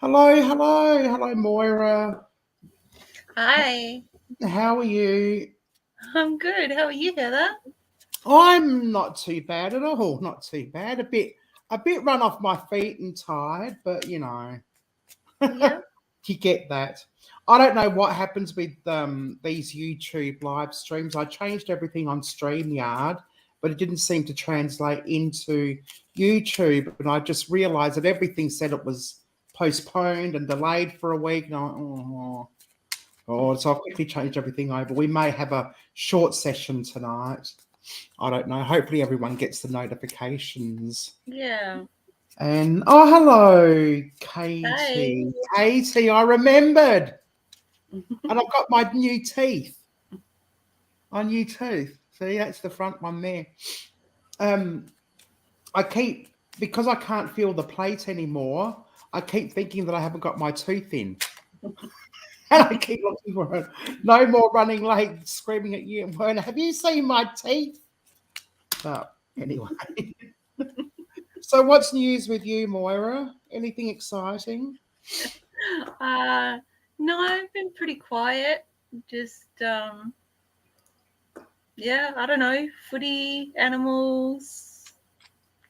Hello, Moira. Hi, How are you? I'm good. How are you, Heather? I'm not too bad at all. Not too bad. A bit run off my feet and tired, but Yeah. you get that. I don't know what happens with these YouTube live streams. I changed everything on StreamYard, but it didn't seem to translate into YouTube, and I just realised that everything said it was postponed and delayed for a week. And so I've quickly changed everything over. We may have a short session tonight. I don't know. Hopefully, everyone gets the notifications. Yeah. And oh, hello, Hey. Katie. Katie, I remembered, and I've got my new teeth. My new tooth. See, that's the front one there. Um, I keep because I can't feel the plate anymore. I keep thinking that I haven't got my tooth in. And I keep looking for it. No more running late, screaming at you. And have you seen my teeth? But anyway, so what's news with you, Moira? Anything exciting? Uh, no, I've been pretty quiet. Just yeah, I don't know, footy, animals,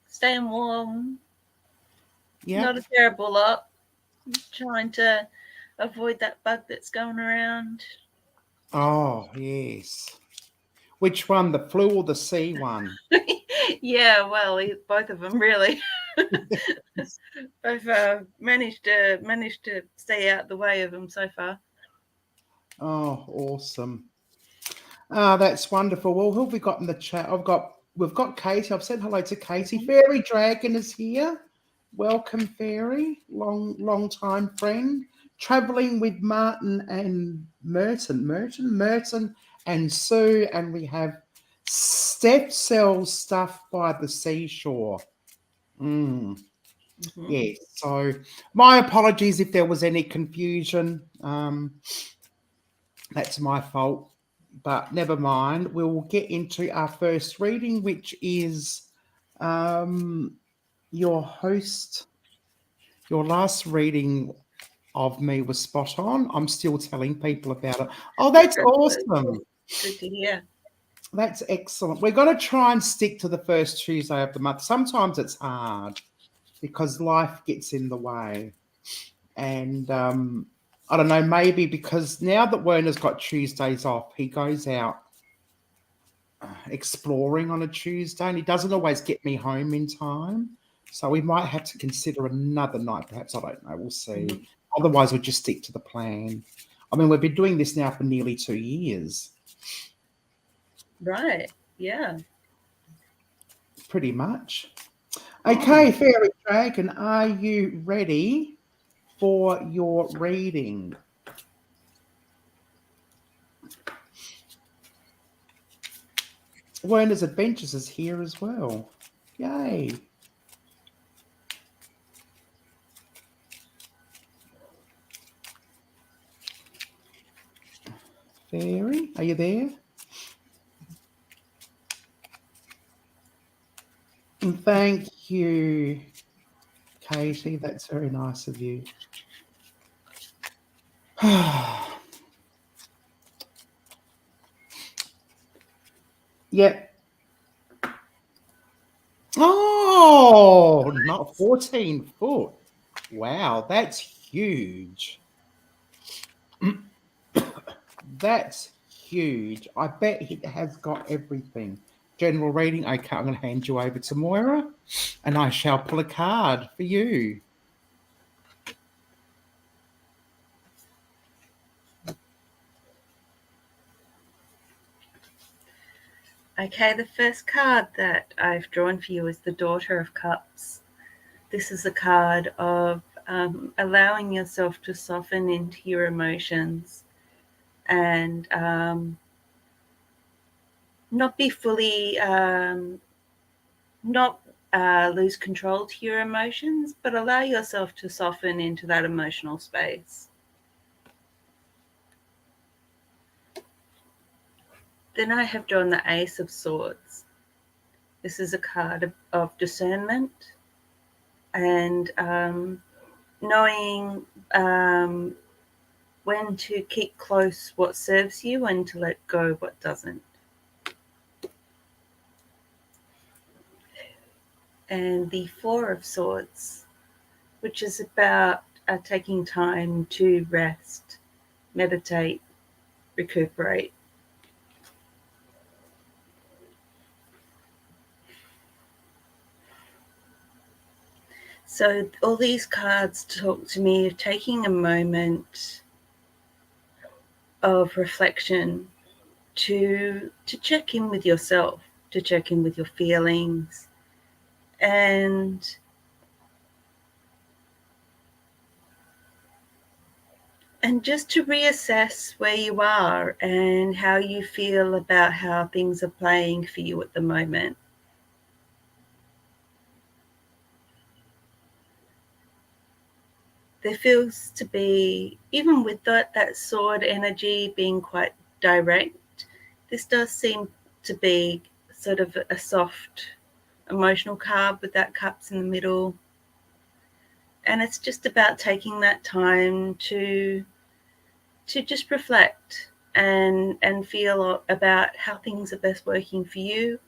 staying warm. Yeah. Not a terrible lot. Trying to avoid that bug that's going around. Oh, yes. Which one, the flu or the C one? Yeah, well, both of them really. Both managed to stay out the way of them so far. Oh, awesome. Ah, that's wonderful. Well, who have we got in the chat? We've got Katie. I've said hello to Katie. Fairy Dragon is here. Welcome, Fairy. Long time friend. Traveling with Martin and Merton and Sue, and we have Steph sells stuff by the seashore. Mm, Mhm. yes. So my apologies if there was any confusion. That's my fault, but never mind. We'll get into our first reading, which is um, your host. Your last reading of me was spot on. I'm still telling people about it. Oh, that's awesome. Good to hear. That's excellent. We're going to try and stick to the first Tuesday of the month. Sometimes it's hard because life gets in the way. And I don't know, maybe because now that Werner's got Tuesdays off, he goes out exploring on a Tuesday, and he doesn't always get me home in time. So we might have to consider another night, perhaps. I don't know. We'll see. Mhm. Otherwise, we'll just stick to the plan. I mean, we've been doing this now for nearly 2 years, Right. Yeah. pretty much. Mm. Okay, Fairy Dragon, are you ready for your reading? Werner's Adventures is here as well. Yay. Fairy, are you there? And thank you, Katie. That's very nice of you. Yep. Oh, not 14 foot. Wow, that's huge. That's huge. I bet it has got everything. General reading. Okay, I'm going to hand you over to Moira and I shall pull a card for you. Okay, the first card that I've drawn for you is the Daughter of Cups. This is a card of allowing yourself to soften into your emotions and not be fully, not lose control to your emotions, but allow yourself to soften into that emotional space. Then I have drawn the Ace of Swords. This is a card of discernment and knowing when to keep close what serves you and to let go what doesn't. And the Four of Swords, which is about taking time to rest, meditate, recuperate. So all these cards talk to me of taking a moment of reflection to check in with yourself, to check in with your feelings, and just to reassess where you are and how you feel about how things are playing for you at the moment. There feels to be, even with that sword energy being quite direct, this does seem to be sort of a soft emotional card with that cups in the middle. And it's just about taking that time to just reflect and feel about how things are best working for you,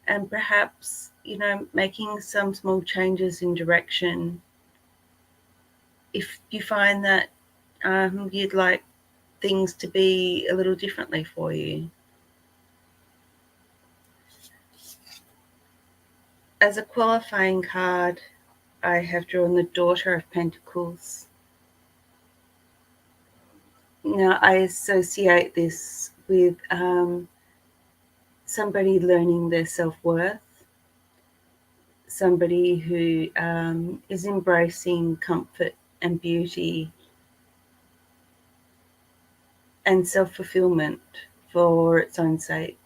and perhaps, you know, making some small changes in direction if you find that you'd like things to be a little differently for you. As a qualifying card, I have drawn the Daughter of Pentacles. Now, I associate this with somebody learning their self-worth, somebody who is embracing comfort and beauty and self-fulfillment for its own sake.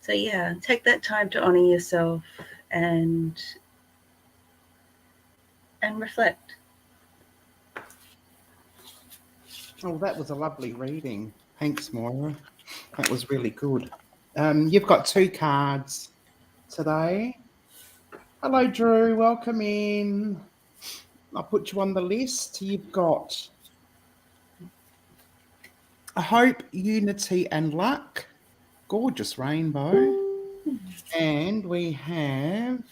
So yeah, take that time to honor yourself and reflect. Oh, that was a lovely reading. Thanks, Moira. That was really good. You've got 2 cards today. Hello, Drew. Welcome in. I'll put you on the list. You've got Hope, Unity, and Luck. Gorgeous rainbow. And we have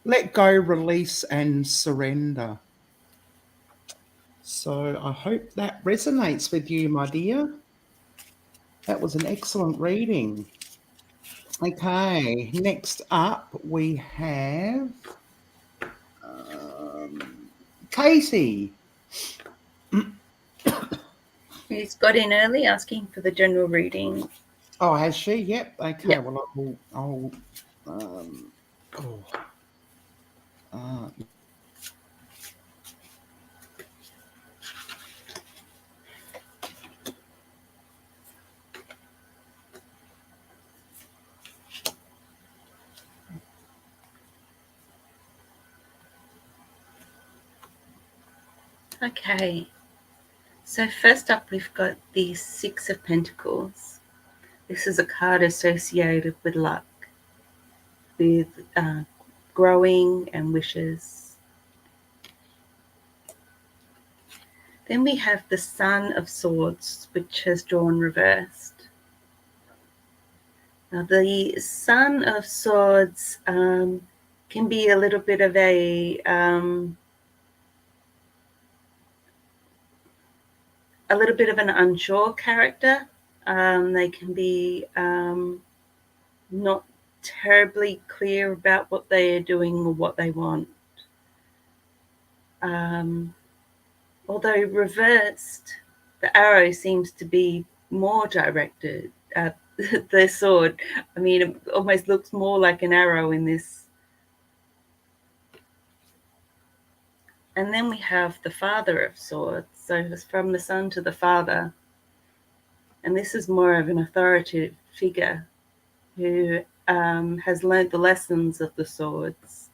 Let Go, Release, and Surrender. So I hope that resonates with you, my dear. That was an excellent reading. Okay, next up we have Katie. He's got in early asking for the general reading. Oh, has she? Yep. Okay. Yep. Well, I'll Okay. So first up, we've got the Six of Pentacles. This is a card associated with luck, with growing and wishes. Then we have the Sun of Swords, which has drawn reversed. Now, the Sun of Swords can be a little bit of a little bit of an unsure character. They can be not terribly clear about what they are doing or what they want. Although reversed, the arrow seems to be more directed at the sword. I mean, it almost looks more like an arrow in this. And then we have the Father of Swords. So it's from the Sun to the Father. And this is more of an authoritative figure who has learned the lessons of the swords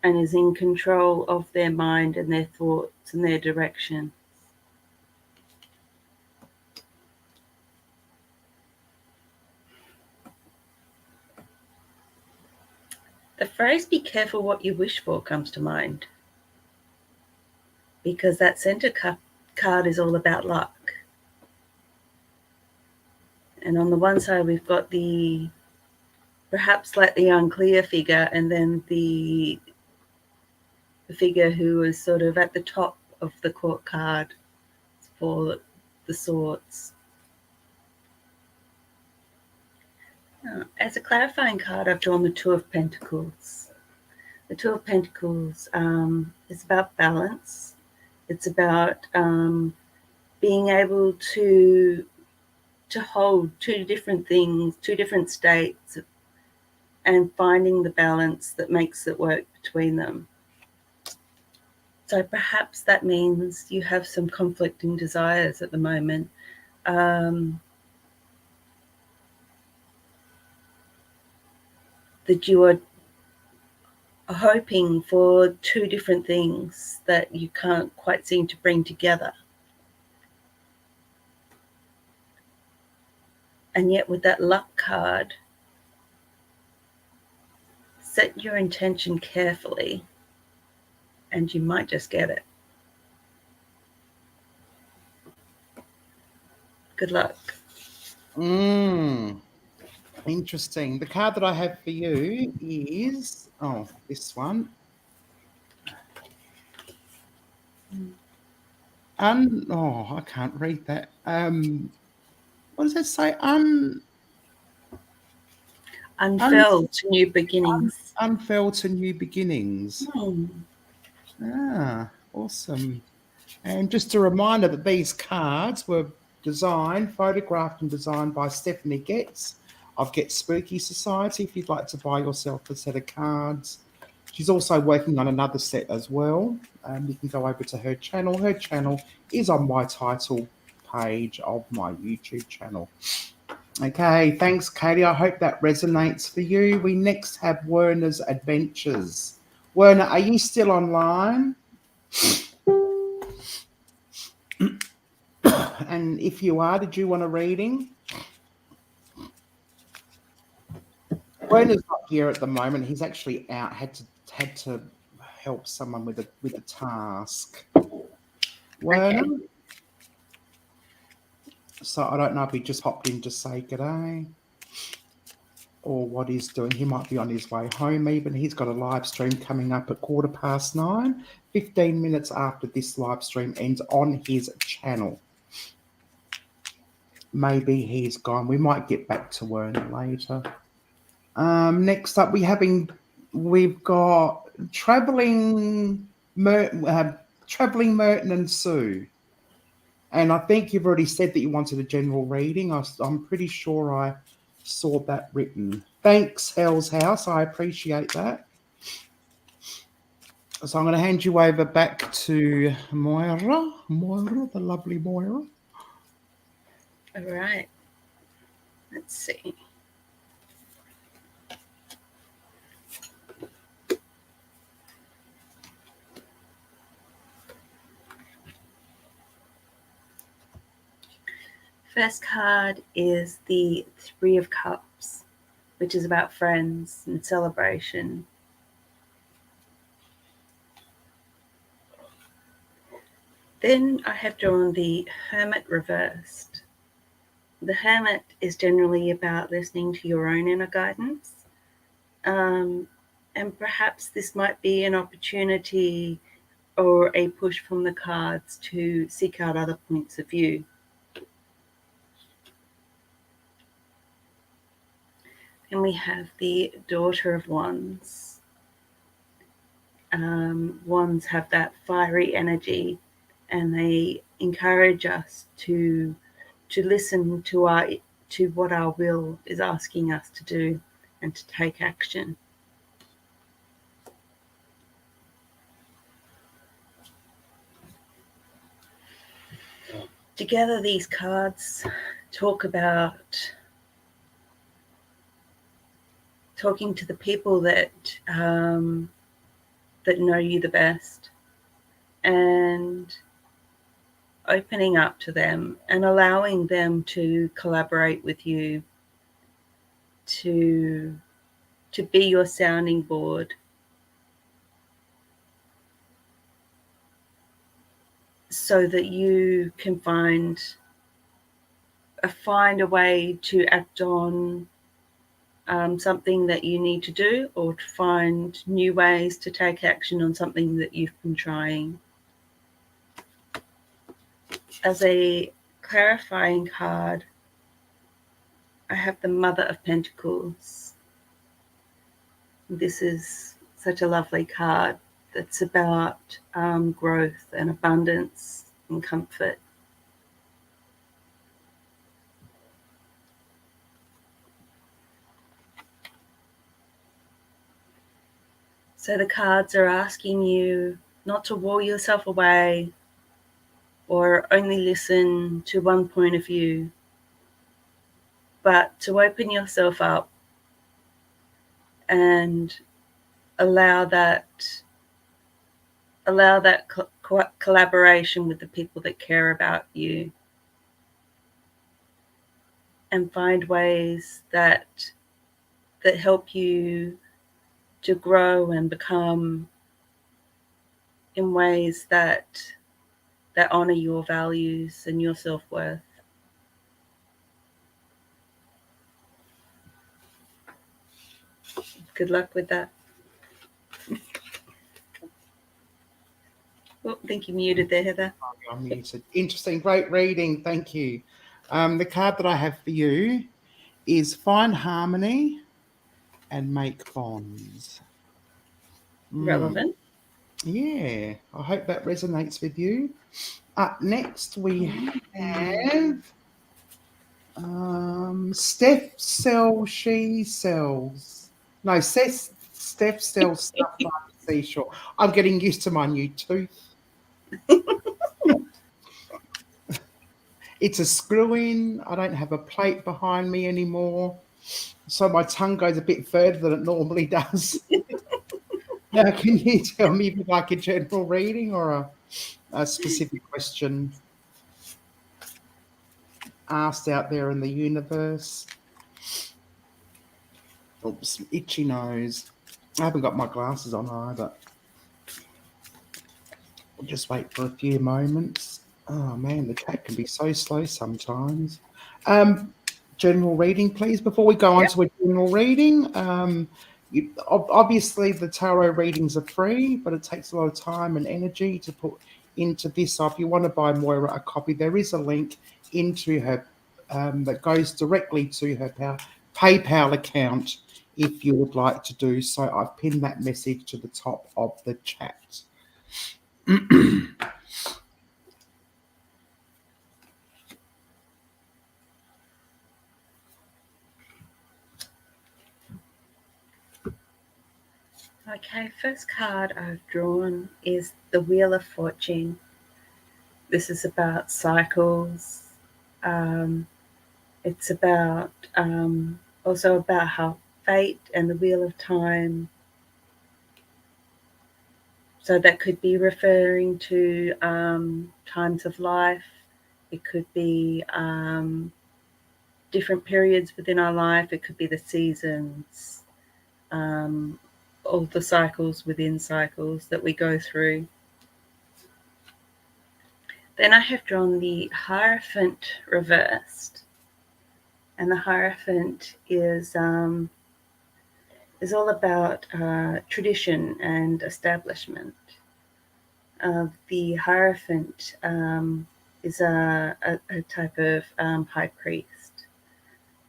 and is in control of their mind and their thoughts and their direction. The phrase "be careful what you wish for" comes to mind, because that center card is all about luck. And on the one side, we've got the perhaps slightly unclear figure, and then the figure who is sort of at the top of the court card for the swords. As a clarifying card, I've drawn the Two of Pentacles. The Two of Pentacles is about balance. It's about being able to hold two different things, two different states, and finding the balance that makes it work between them. So perhaps that means you have some conflicting desires at the moment. That you are hoping for two different things that you can't quite seem to bring together. And yet with that luck card, set your intention carefully and you might just get it. Good luck. Interesting. The card that I have for you is, this one. I can't read that. What does it say? Unfurled to new beginnings. Unfurled to new beginnings. Awesome. And just a reminder that these cards were photographed and designed by Stephanie Getz of Getz Spooky Society, if you'd like to buy yourself a set of cards. She's also working on another set as well. You can go over to her channel. Her channel is on my title page of my YouTube channel. Okay, thanks, Katie. I hope that resonates for you. We next have Werner's Adventures. Werner, are you still online? And if you are, did you want a reading? Werner's not here at the moment. He's actually out. Had to help someone with a task. Werner. Okay. So I don't know if he just popped in to say g'day or what he's doing. He might be on his way home even. He's got a live stream coming up at 9:15, 15 minutes after this live stream ends on his channel. Maybe he's gone. We might get back to Werner later. Next up, we've got Traveling Merton and Sue. And I think you've already said that you wanted a general reading. I'm pretty sure I saw that written. Thanks, Hell's House. I appreciate that. So I'm going to hand you over back to Moira, the lovely Moira. All right. Let's see. First card is the Three of Cups, which is about friends and celebration. Then I have drawn the Hermit reversed. The Hermit is generally about listening to your own inner guidance. And perhaps this might be an opportunity or a push from the cards to seek out other points of view. And we have the Daughter of Wands. Wands have that fiery energy, and they encourage us to listen to what our will is asking us to do and to take action. Together, these cards talk about talking to the people that know you the best and opening up to them and allowing them to collaborate with you to to be your sounding board, so that you can find a way to act on something that you need to do, or to find new ways to take action on something that you've been trying. As a clarifying card, I have the Mother of Pentacles. This is such a lovely card that's about growth and abundance and comfort. So the cards are asking you not to wall yourself away or only listen to one point of view, but to open yourself up and allow that collaboration with the people that care about you, and find ways that help you to grow and become in ways that honor your values and your self-worth. Good luck with that. Oh, I think you muted there, Heather. I'm muted. Interesting, great reading. Thank you. The card that I have for you is Find Harmony and Make Bonds. Relevant. Yeah, I hope that resonates with you. Up next, we have Steph sells, she sells. No, Steph sells stuff like a seashore. I'm getting used to my new tooth. It's a screw-in. I don't have a plate behind me anymore, so my tongue goes a bit further than it normally does. Now, can you tell me if you'd like a general reading or a specific question asked out there in the universe? Oops, itchy nose. I haven't got my glasses on either. We'll just wait for a few moments. Oh man, the chat can be so slow sometimes. General reading, please, before we go on to a general reading. Obviously, the tarot readings are free, but it takes a lot of time and energy to put into this. So if you want to buy Moira a copy, there is a link into her that goes directly to her PayPal account if you would like to do so. I've pinned that message to the top of the chat. Okay, first card I've drawn is the Wheel of Fortune. This is about cycles. It's about also about how fate and the wheel of time. So that could be referring to times of life. It could be different periods within our life. It could be the seasons, all the cycles within cycles that we go through. Then I have drawn the Hierophant reversed. And the Hierophant is all about tradition and establishment. The Hierophant is a type of high priest,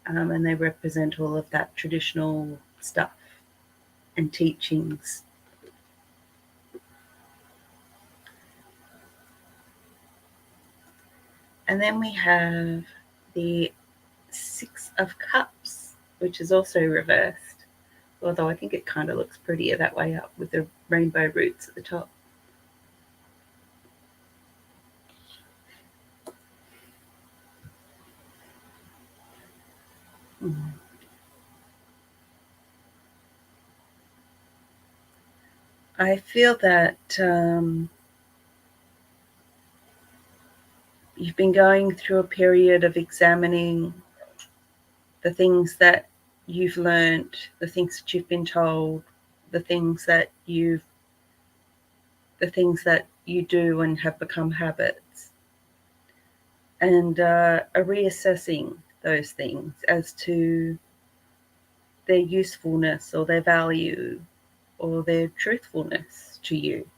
and they represent all of that traditional stuff and teachings. And then we have the Six of Cups, which is also reversed, although I think it kind of looks prettier that way up with the rainbow roots at the top. I feel that you've been going through a period of examining the things that you've learned, the things that you've been told, the things that you do and have become habits, and are reassessing those things as to their usefulness or their value or their truthfulness to you.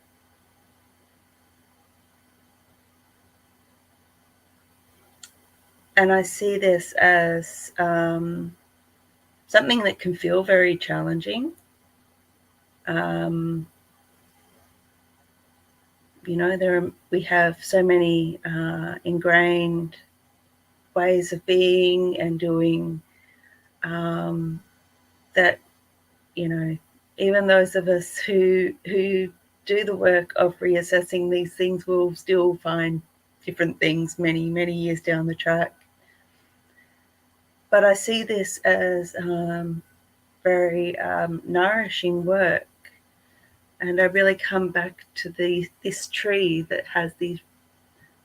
And I see this as something that can feel very challenging. We have so many ingrained ways of being and doing that, even those of us who do the work of reassessing these things will still find different things many, many years down the track. But I see this as very nourishing work. And I really come back to this tree that has these.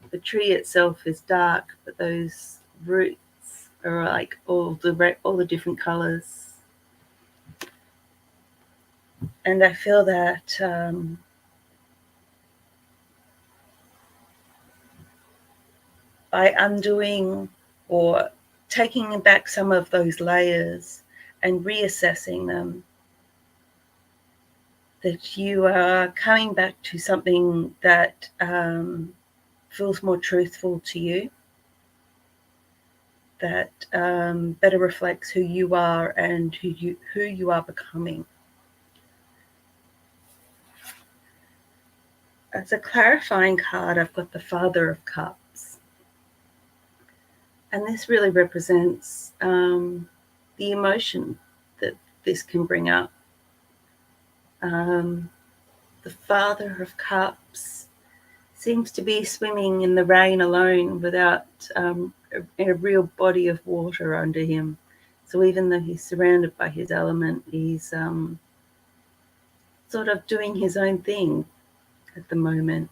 The tree itself is dark, but those roots are like all the different colors. And I feel that by undoing or taking back some of those layers and reassessing them, that you are coming back to something that feels more truthful to you, that better reflects who you are and who you are becoming. As a clarifying card, I've got the Father of Cups. And this really represents the emotion that this can bring up. The Father of Cups seems to be swimming in the rain alone without a real body of water under him. So even though he's surrounded by his element, he's sort of doing his own thing at the moment.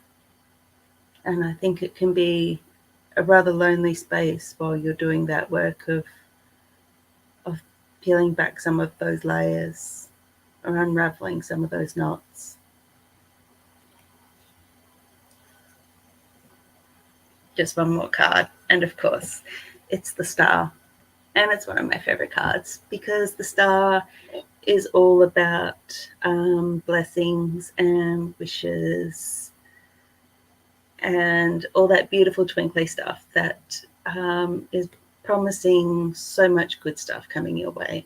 And I think it can be a rather lonely space while you're doing that work of peeling back some of those layers or unraveling some of those knots. Just one more card, and of course it's the Star, and it's one of my favorite cards because the Star is all about blessings and wishes and all that beautiful twinkly stuff that is promising so much good stuff coming your way.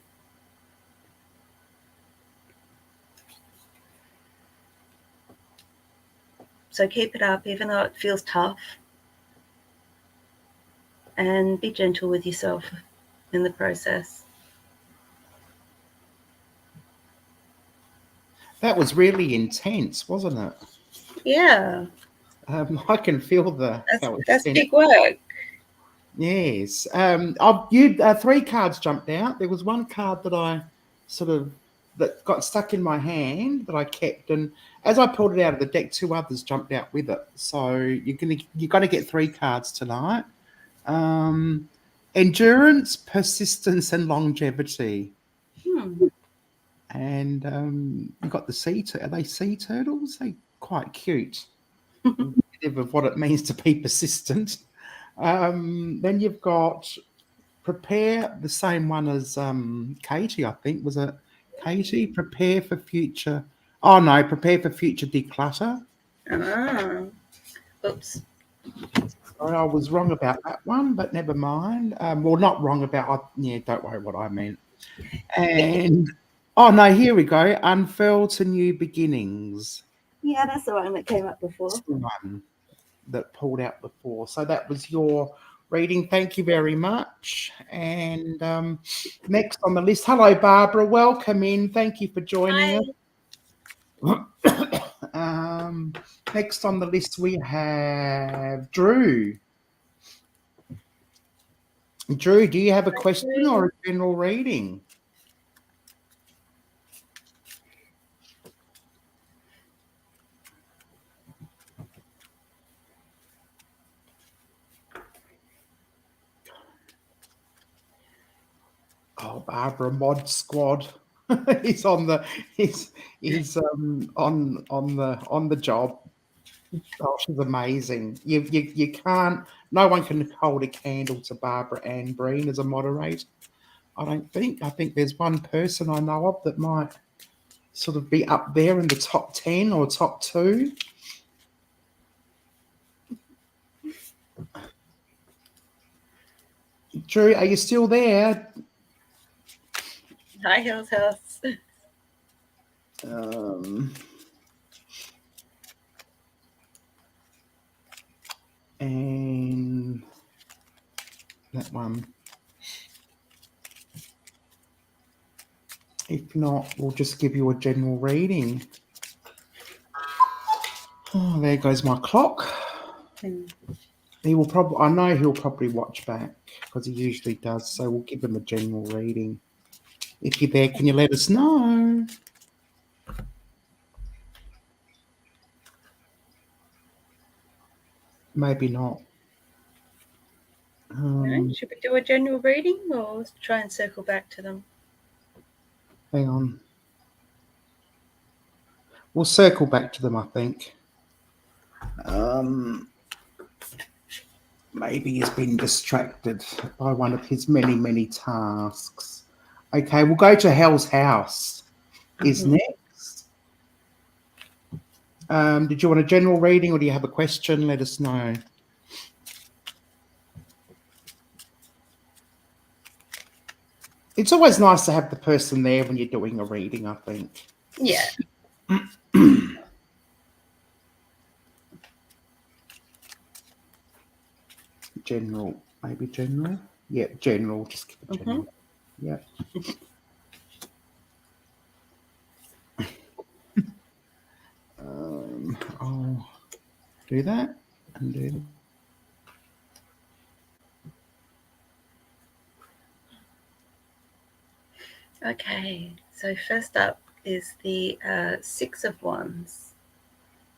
So keep it up, even though it feels tough, and be gentle with yourself in the process. That was really intense, wasn't it? Yeah. I can feel that's big work. Yes. Three cards jumped out. There was one card that I that got stuck in my hand that I kept, and as I pulled it out of the deck, two others jumped out with it. So you're going to get three cards tonight. Endurance, persistence, and longevity. And you got the are they sea turtles? They quite cute. Of what it means to be persistent. Then you've got prepare, the same one as Katie, I think. Was it Katie? Prepare for future. Oh no, prepare for future declutter. Oops. Sorry, I was wrong about that one, but never mind. Well, not wrong about. Don't worry what I meant. And oh no, here we go. Unfurl to new beginnings. Yeah, that's the one that came up before. That's the one that pulled out before. So that was your reading. Thank you very much. And next on the list, hello, Barbara. Welcome in. Thank you for joining us. Next on the list, we have Drew. Drew, do you have a question or a general reading? Oh, Barbara Mod Squad. He's on the he's on the job. Oh, she's amazing. You can't. No one can hold a candle to Barbara Ann Breen as a moderator. I don't think. I think there's one person I know of that might sort of be up there in the top 10 or top 2. Drew, are you still there? Hi, Hill's House. And that one. If not, we'll just give you a general reading. Oh, there goes my clock. He will probably. I know he'll probably watch back because he usually does. So we'll give him a general reading. If you're there, can you let us know? Maybe not. Should we do a general reading or try and circle back to them? Hang on. We'll circle back to them, I think. Maybe he's been distracted by one of his many, many tasks. Okay, we'll go to Hell's House is next. Did you want a general reading or do you have a question? Let us know. It's always nice to have the person there when you're doing a reading, I think. Yeah. General, maybe general. Yeah, general. Just give it general. Yeah. I'll do that and do that. Okay, so first up is the 6 of Wands.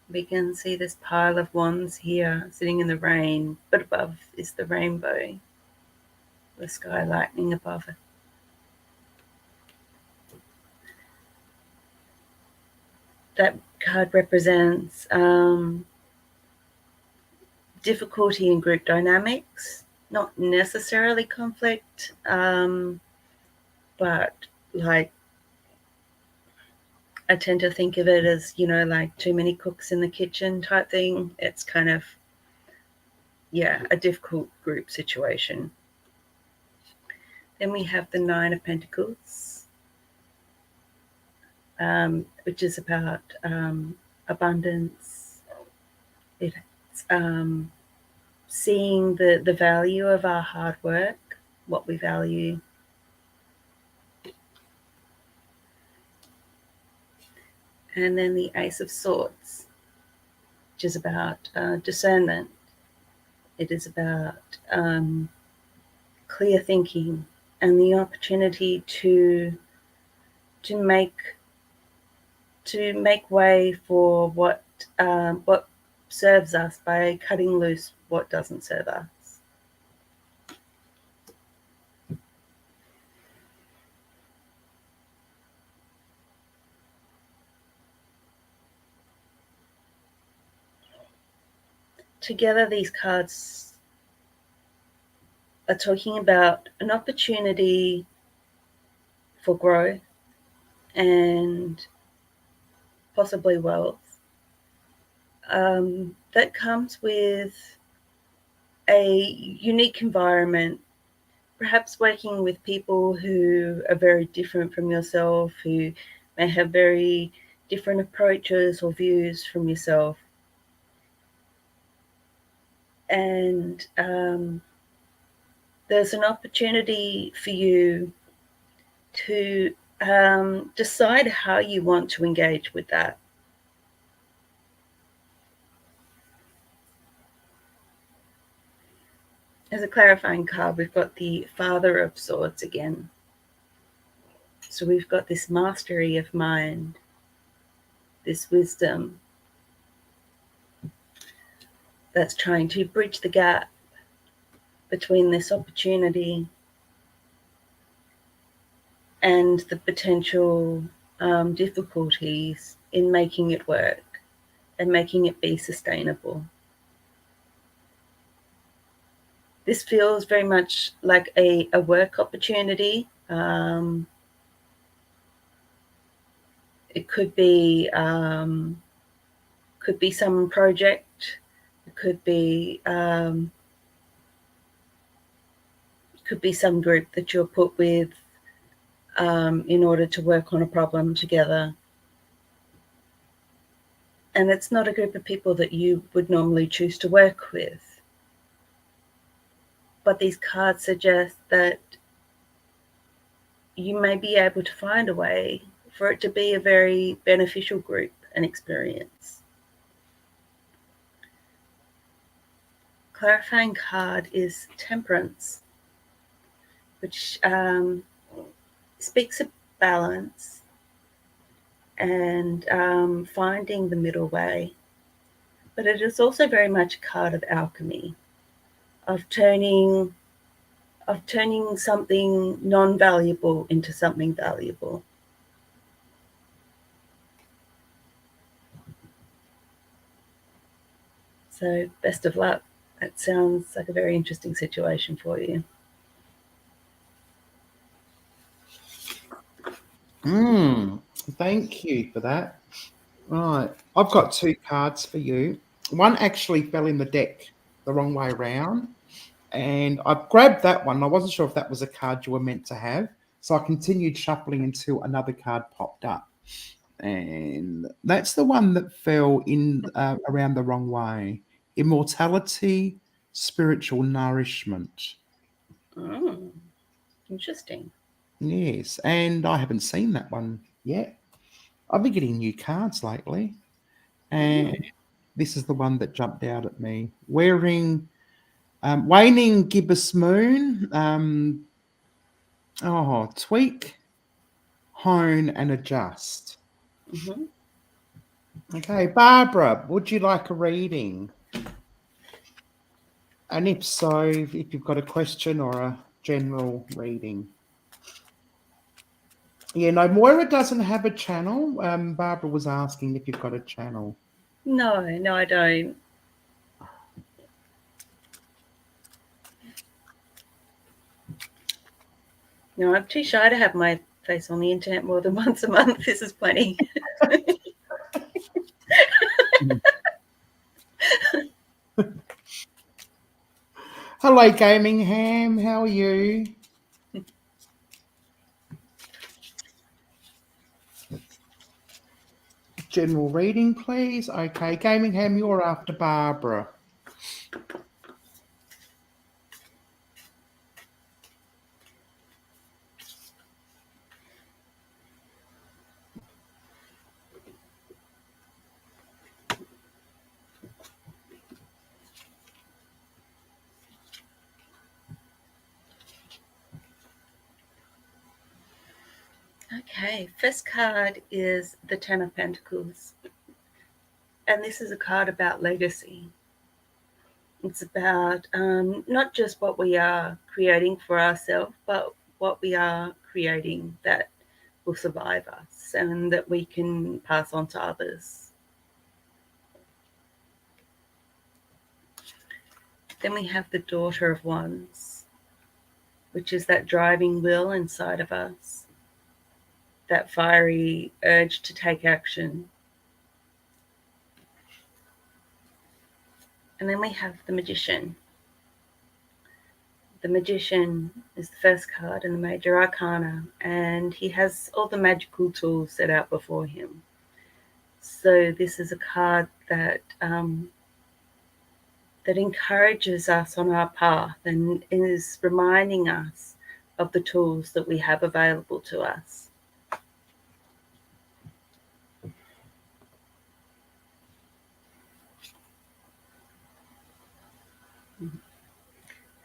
We can see this pile of wands here sitting in the rain, but above is the rainbow, the sky lightning above it. That card represents difficulty in group dynamics, not necessarily conflict, but like I tend to think of it as, like too many cooks in the kitchen type thing. It's kind of, a difficult group situation. Then we have the 9 of Pentacles, which is about abundance. It's seeing the value of our hard work, what we value. And then the Ace of Swords, which is about discernment. It is about clear thinking and the opportunity to make way for what serves us by cutting loose what doesn't serve us. Together, these cards are talking about an opportunity for growth and possibly wealth that comes with a unique environment, perhaps working with people who are very different from yourself, who may have very different approaches or views from yourself. And there's an opportunity for you to decide how you want to engage with that. As a clarifying card, we've got the Father of Swords again. So we've got this mastery of mind, this wisdom that's trying to bridge the gap between this opportunity and the potential difficulties in making it work and making it be sustainable. This feels very much like a work opportunity. It could be some project. It could be some group that you're put with in order to work on a problem together. And it's not a group of people that you would normally choose to work with. But these cards suggest that you may be able to find a way for it to be a very beneficial group and experience. Clarifying card is Temperance, which speaks of balance and finding the middle way. But it is also very much a card of alchemy, of turning something non-valuable into something valuable. So best of luck. That sounds like a very interesting situation for you. Thank you for that. Right. I've got 2 cards for you. One actually fell in the deck the wrong way around. And I grabbed that one. I wasn't sure if that was a card you were meant to have. So I continued shuffling until another card popped up. And that's the one that fell in around the wrong way. Immortality, spiritual nourishment. Interesting. Yes. And I haven't seen that one yet. I've been getting new cards lately. And this is the one that jumped out at me. Wearing waning gibbous moon. Tweak, hone, and adjust. Mm-hmm. Okay, Barbara, would you like a reading? And if so, if you've got a question or a general reading. Yeah, no, Moira doesn't have a channel. Barbara was asking if you've got a channel. No, I don't. No, I'm too shy to have my face on the internet more than once a month. This is plenty. Hello, Gaming Ham. How are you? General reading, please. Okay, Gaming Ham, you're after Barbara. Okay, first card is the Ten of Pentacles. And this is a card about legacy. It's about not just what we are creating for ourselves, but what we are creating that will survive us and that we can pass on to others. Then we have the Daughter of Wands, which is that driving will inside of us, that fiery urge to take action. And then we have the Magician. The Magician is the first card in the Major Arcana, and he has all the magical tools set out before him. So this is a card that that encourages us on our path and is reminding us of the tools that we have available to us.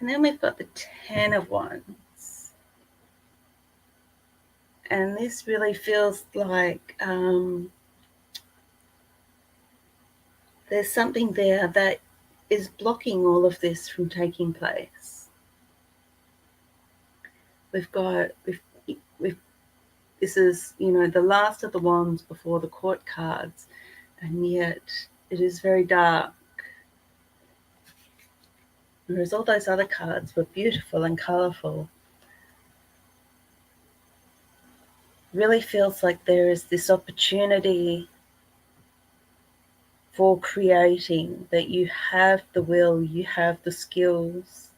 And then we've got the Ten of Wands. And this really feels like there's something there that is blocking all of this from taking place. We've this is, the last of the wands before the court cards, and yet it is very dark. Whereas all those other cards were beautiful and colourful. Really feels like there is this opportunity for creating, that you have the will, you have the skills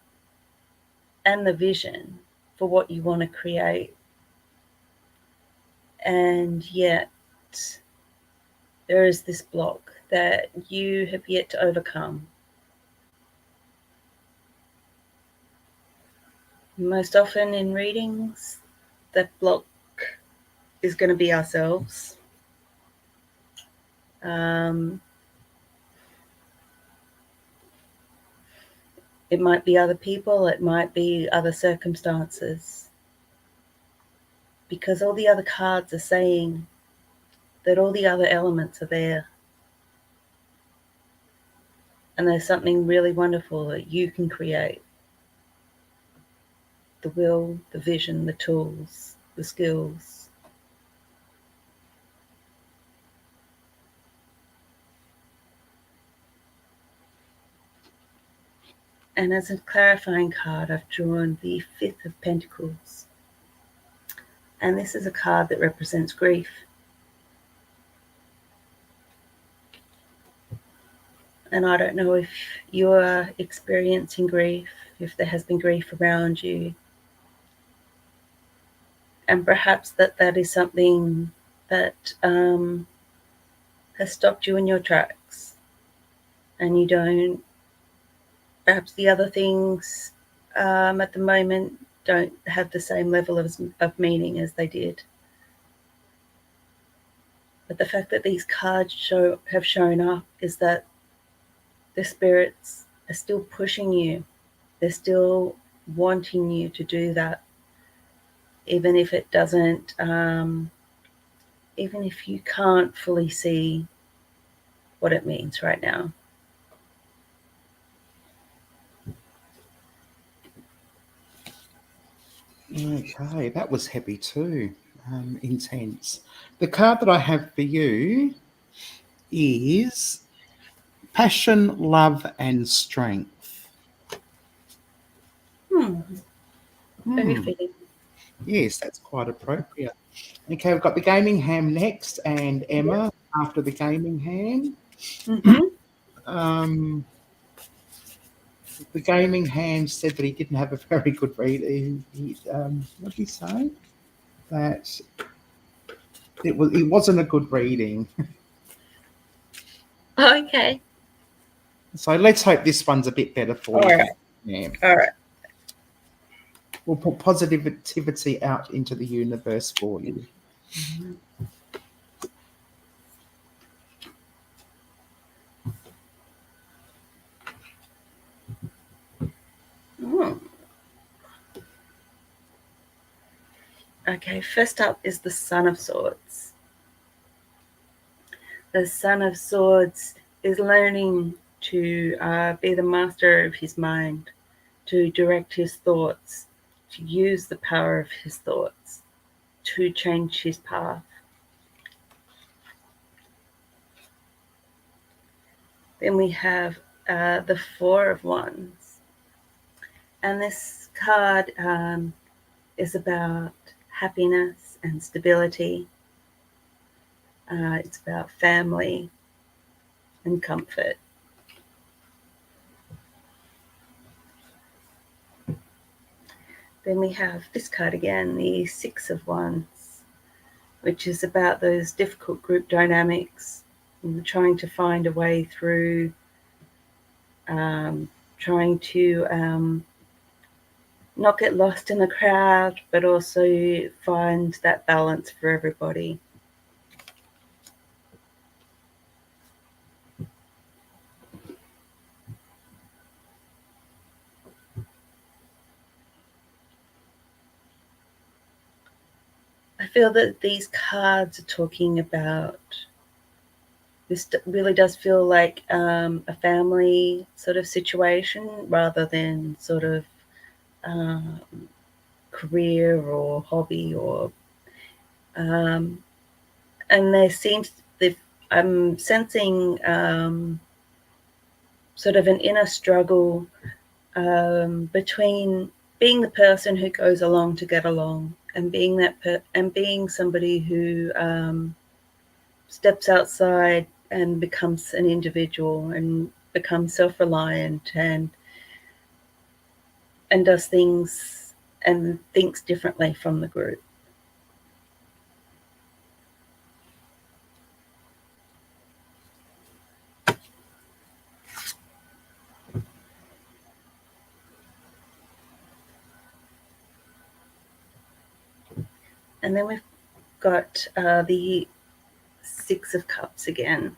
and the vision for what you want to create. And yet there is this block that you have yet to overcome. Most often in readings, that block is going to be ourselves. It might be other people, it might be other circumstances. Because all the other cards are saying that all the other elements are there. And there's something really wonderful that you can create. The will, the vision, the tools, the skills. And as a clarifying card, I've drawn the Fifth of Pentacles. And this is a card that represents grief. And I don't know if you're experiencing grief, if there has been grief around you. And perhaps that is something that has stopped you in your tracks. And you don't, perhaps the other things at the moment don't have the same level of meaning as they did. But the fact that these cards have shown up is that the spirits are still pushing you. They're still wanting you to do that. Even if it doesn't, even if you can't fully see what it means right now. Okay, that was heavy too. Intense. The card that I have for you is Passion, Love and Strength. Very fitting. Yes, that's quite appropriate. Okay, we've got the gaming hand next, and Emma after the gaming hand. The gaming hand said that he didn't have a very good read. What did he say? That it wasn't a good reading. Okay. So let's hope this one's a bit better for you. Right. Yeah. All right. We'll put positivity out into the universe for you. Okay, first up is the Son of Swords. The Son of Swords is learning to be the master of his mind, to direct his thoughts, to use the power of his thoughts, to change his path. Then we have the Four of Wands. And this card is about happiness and stability. It's about family and comfort. Then we have this card again, the Six of Wands, which is about those difficult group dynamics and trying to find a way through, trying to not get lost in the crowd, but also find that balance for everybody. I feel that these cards are talking about, this really does feel like a family sort of situation rather than sort of career or hobby, or And there seems, I'm sensing sort of an inner struggle between being the person who goes along to get along and being being somebody who steps outside and becomes an individual and becomes self-reliant and does things and thinks differently from the group. And then we've got the Six of Cups again.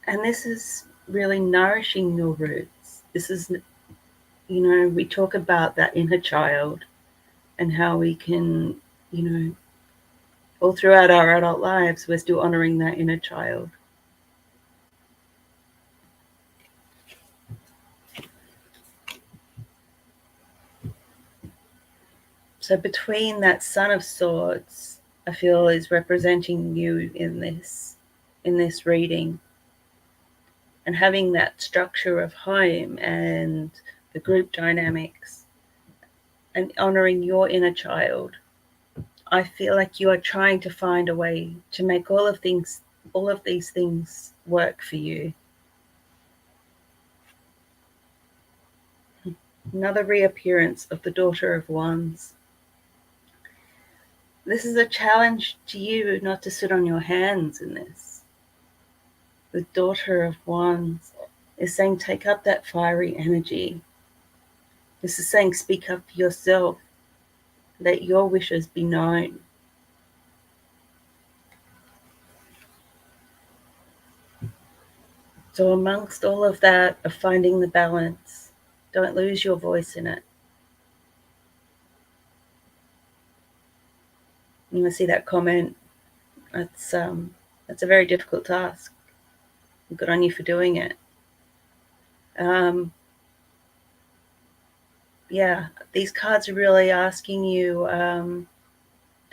And this is really nourishing your roots. This is, you know, we talk about that inner child and how we can, you know, all throughout our adult lives, we're still honoring that inner child. So between that Son of Swords, I feel is representing you in this reading, and having that structure of home and the group dynamics and honoring your inner child. I feel like you are trying to find a way to make all of these things work for you. Another reappearance of the Daughter of Wands. This is a challenge to you not to sit on your hands in this. The Daughter of Wands is saying take up that fiery energy. This is saying speak up for yourself. Let your wishes be known. So amongst all of that, of finding the balance, don't lose your voice in it. You want to see that comment? That's a very difficult task. Good on you for doing it. Yeah, these cards are really asking you to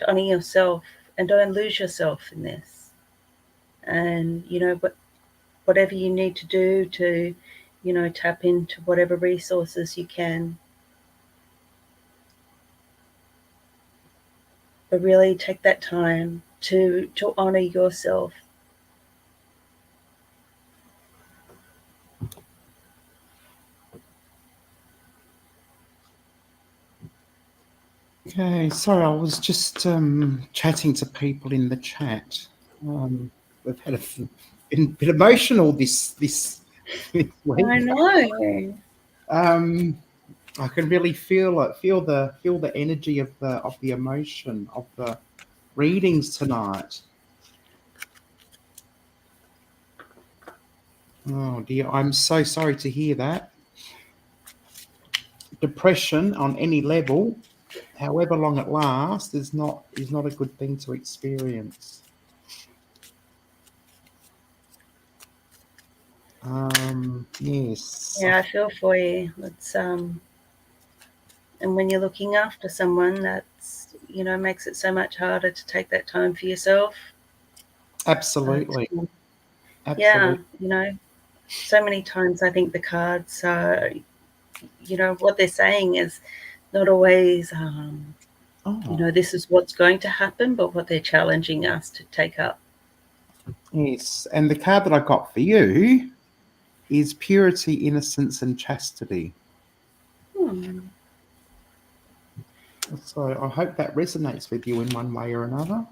honor yourself and don't lose yourself in this. And, you know, whatever you need to do to, you know, tap into whatever resources you can. But really take that time to honor yourself. Okay, sorry, I was just chatting to people in the chat. We've had been a bit emotional this week. I know. I can really feel the energy of the emotion of the readings tonight. Oh dear, I'm so sorry to hear that. Depression on any level, however long it lasts, is not a good thing to experience. Yes. Yeah, I feel for you. It's and when you're looking after someone, that's, you know, makes it so much harder to take that time for yourself. Absolutely. Yeah, you know, so many times I think the cards are, you know, what they're saying is not always, you know, this is what's going to happen, but what they're challenging us to take up. Yes, and the card that I got for you is purity, innocence, and chastity. So I hope that resonates with you in one way or another.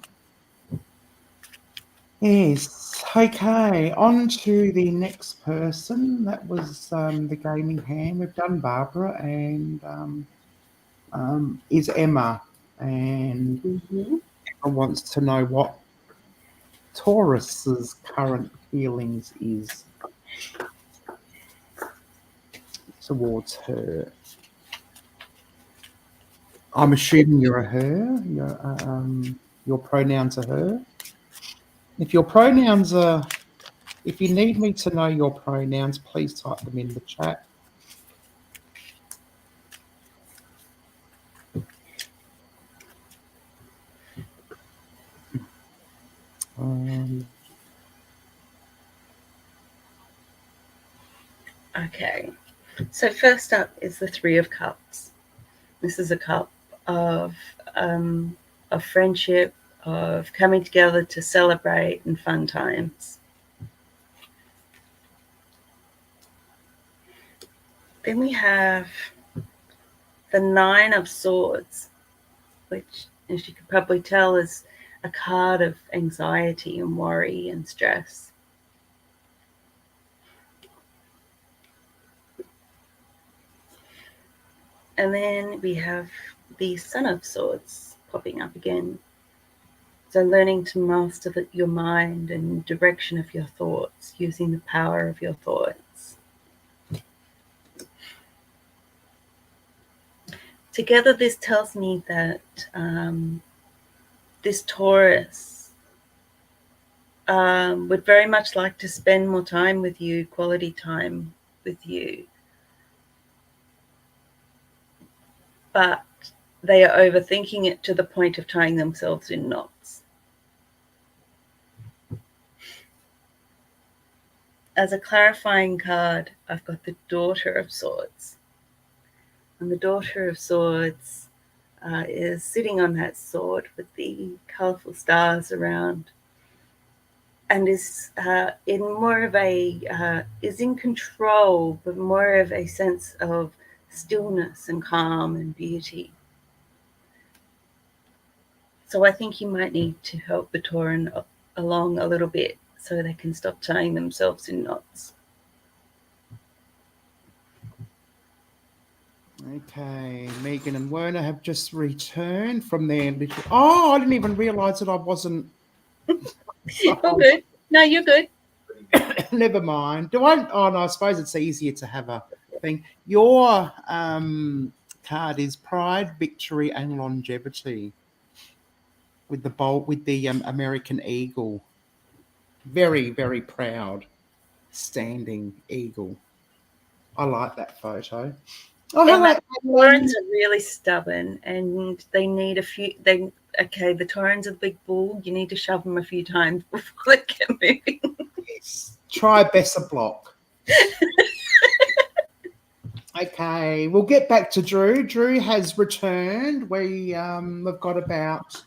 Yes. Okay. On to the next person. That was the gaming hand. We've done Barbara, and is Emma, and Emma wants to know what Taurus's current feelings is towards her. I'm assuming you're a her. Your pronouns are her. If your pronouns are, if you need me to know your pronouns, please type them in the chat. Okay. So first up is the Three of Cups. This is a cup of friendship, of coming together to celebrate and fun times. Then we have the Nine of Swords, which, as you can probably tell, is a card of anxiety and worry and stress. And then we have the Son of Swords popping up again. So learning to master your mind and direction of your thoughts, using the power of your thoughts. Together, this tells me that this Taurus would very much like to spend more time with you, quality time with you. But they are overthinking it to the point of tying themselves in knots. As a clarifying card, I've got the Daughter of Swords. And the Daughter of Swords is sitting on that sword with the colourful stars around, and is in more of is in control, but more of a sense of stillness and calm and beauty. So I think you might need to help the Tauran along a little bit so they can stop tying themselves in knots. Okay, Megan and Werner have just returned from their little... Oh, I didn't even realise that I wasn't... Oh, good. No, you're good. Never mind. Oh, no, I suppose it's easier to have a thing. Your card is Pride, Victory and Longevity with the American eagle. Very, very proud standing eagle. I like that photo. Oh, hello. And the Taurans are really stubborn, and they need a few. Okay, the Taurans are the big bull. You need to shove them a few times before they get moving. Yes. Try Besser block. Okay, we'll get back to Drew. Drew has returned. We've got about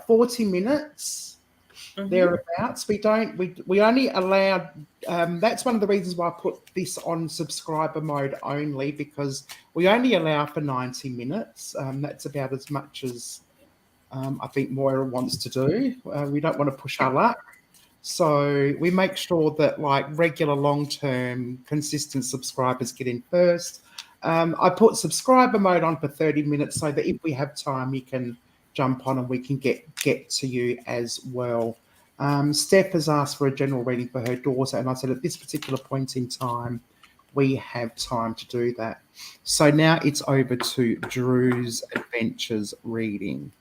40 minutes. Thereabouts. We only allowed that's one of the reasons why I put this on subscriber mode only, because we only allow for 90 minutes. That's about as much as I think Moira wants to do. We don't want to push our luck, so we make sure that like regular long-term consistent subscribers get in first. I put subscriber mode on for 30 minutes so that if we have time you can jump on and we can get to you as well. Steph has asked for a general reading for her daughter, and I said at this particular point in time, we have time to do that. So now it's over to Drew's Adventures reading.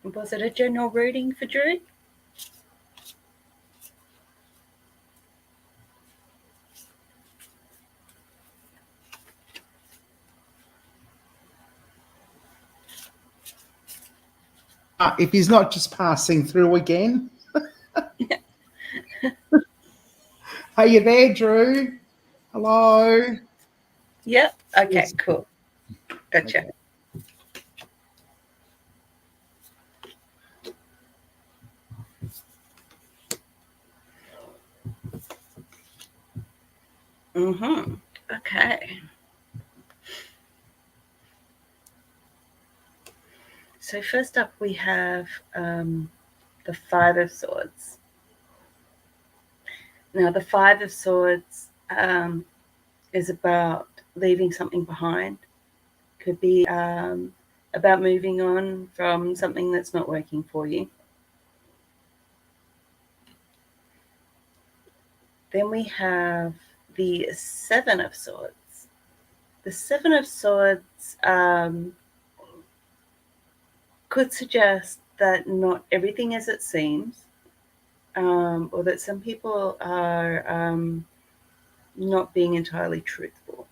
Was it a general reading for Drew? If he's not just passing through again. Are you there, Drew? Hello? Yep. Okay, Yes. cool. Gotcha. Okay. Okay. So first up we have the Five of Swords. Now the Five of Swords is about leaving something behind. Could be about moving on from something that's not working for you. Then we have the Seven of Swords. The Seven of Swords could suggest that not everything as it seems, or that some people are not being entirely truthful.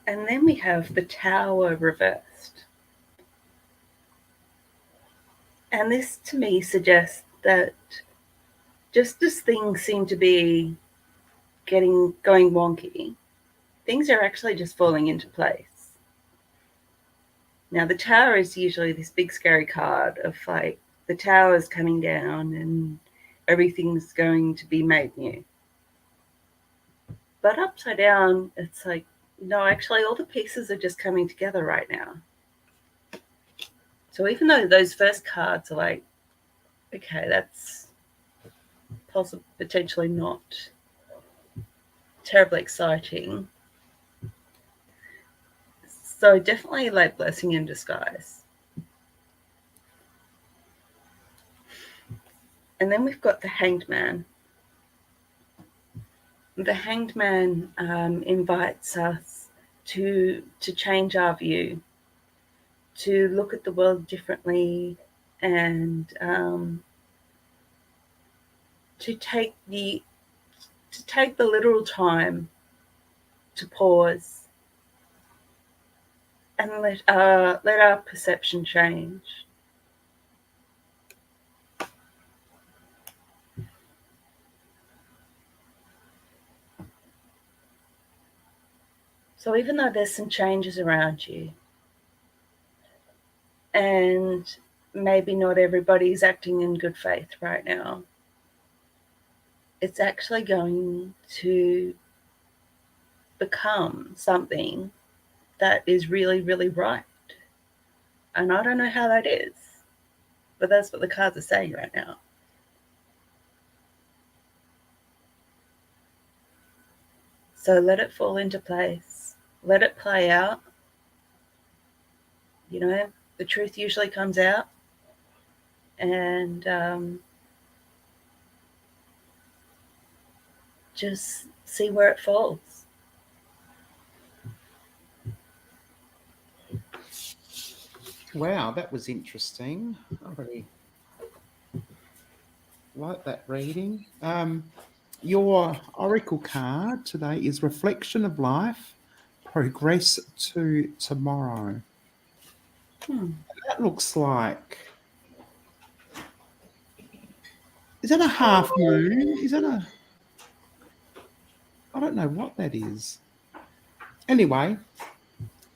And then we have the Tower reversed. And this to me suggests that just as things seem to be going wonky, things are actually just falling into place. Now the Tower is usually this big scary card of like the tower's coming down and everything's going to be made new. But upside down, it's like, no, actually all the pieces are just coming together right now. So even though those first cards are like, okay, that's potentially not terribly exciting. So definitely like blessing in disguise. And then we've got the Hanged Man. The Hanged Man invites us to change our view, to look at the world differently, and to take the literal time to pause and let our perception change. So even though there's some changes around you, and maybe not everybody's acting in good faith right now, it's actually going to become something that is really, really right. And I don't know how that is, but that's what the cards are saying right now. So let it fall into place. Let it play out. You know, the truth usually comes out. And just see where it falls. Wow, that was interesting. I really like that reading. Your oracle card today is Reflection of Life, Progress to Tomorrow. That looks like... Is that a half moon? Is that a... I don't know what that is. Anyway,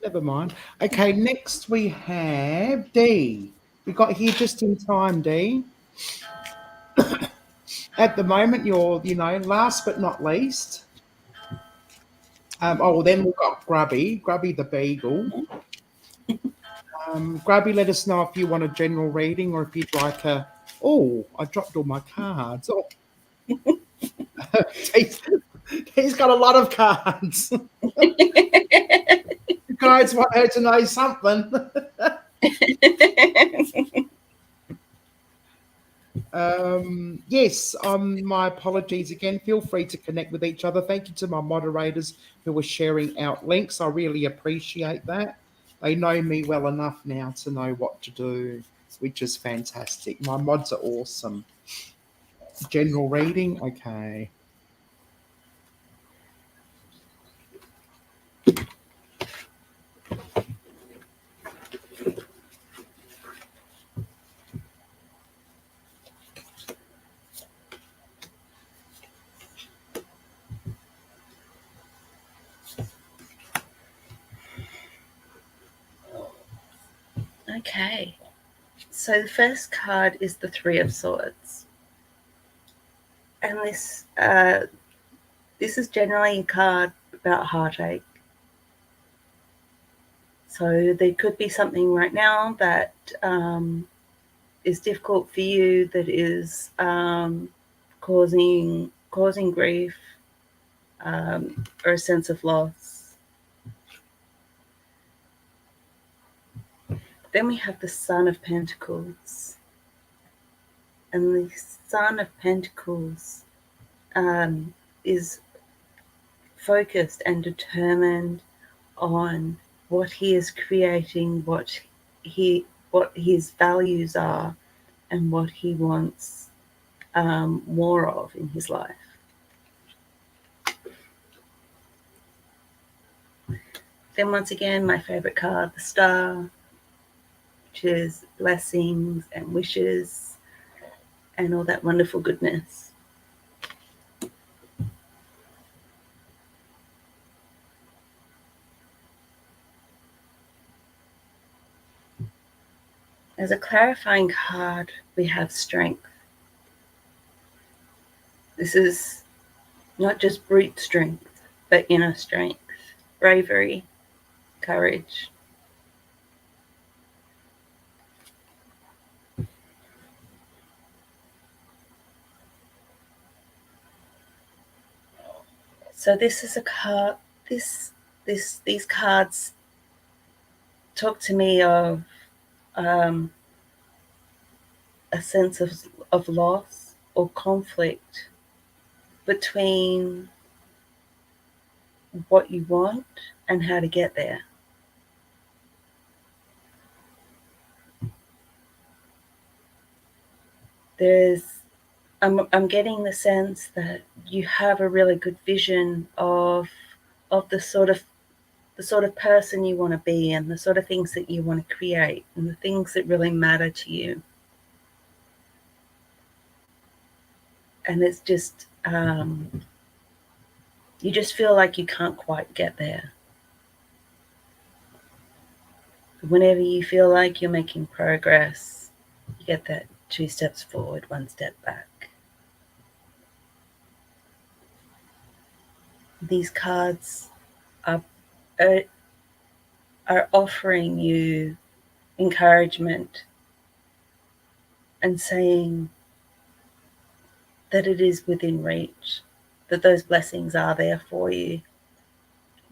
never mind. Okay, next we have D. We got here just in time, D. At the moment, you're, last but not least. Then we've got Grubby the Beagle. Grubby, let us know if you want a general reading or if you'd like a... Oh, I dropped all my cards. Oh. He's got a lot of cards. You guys want her to know something. Yes, my apologies again. Feel free to connect with each other. Thank you to my moderators who were sharing out links. I really appreciate that. They know me well enough now to know what to do, which is fantastic. My mods are awesome. General reading, okay. Okay. So the first card is the Three of Swords. And this is generally a card about heartache. So there could be something right now that is difficult for you, that is causing grief or a sense of loss. Then we have the Son of Pentacles. And the Son of Pentacles is focused and determined on what he is creating, what his values are, and what he wants more of in his life. Then once again, my favorite card, the Star, which is blessings and wishes and all that wonderful goodness. As a clarifying card, we have strength. This is not just brute strength, but inner strength, bravery, courage. So this is a card. These cards talk to me of a sense of loss or conflict between what you want and how to get there. I'm getting the sense that you have a really good vision of the sort of person you want to be and the sort of things that you want to create and the things that really matter to you. And it's just you just feel like you can't quite get there. Whenever you feel like you're making progress, you get that 2 steps forward, 1 step back. These cards are offering you encouragement and saying that it is within reach, that those blessings are there for you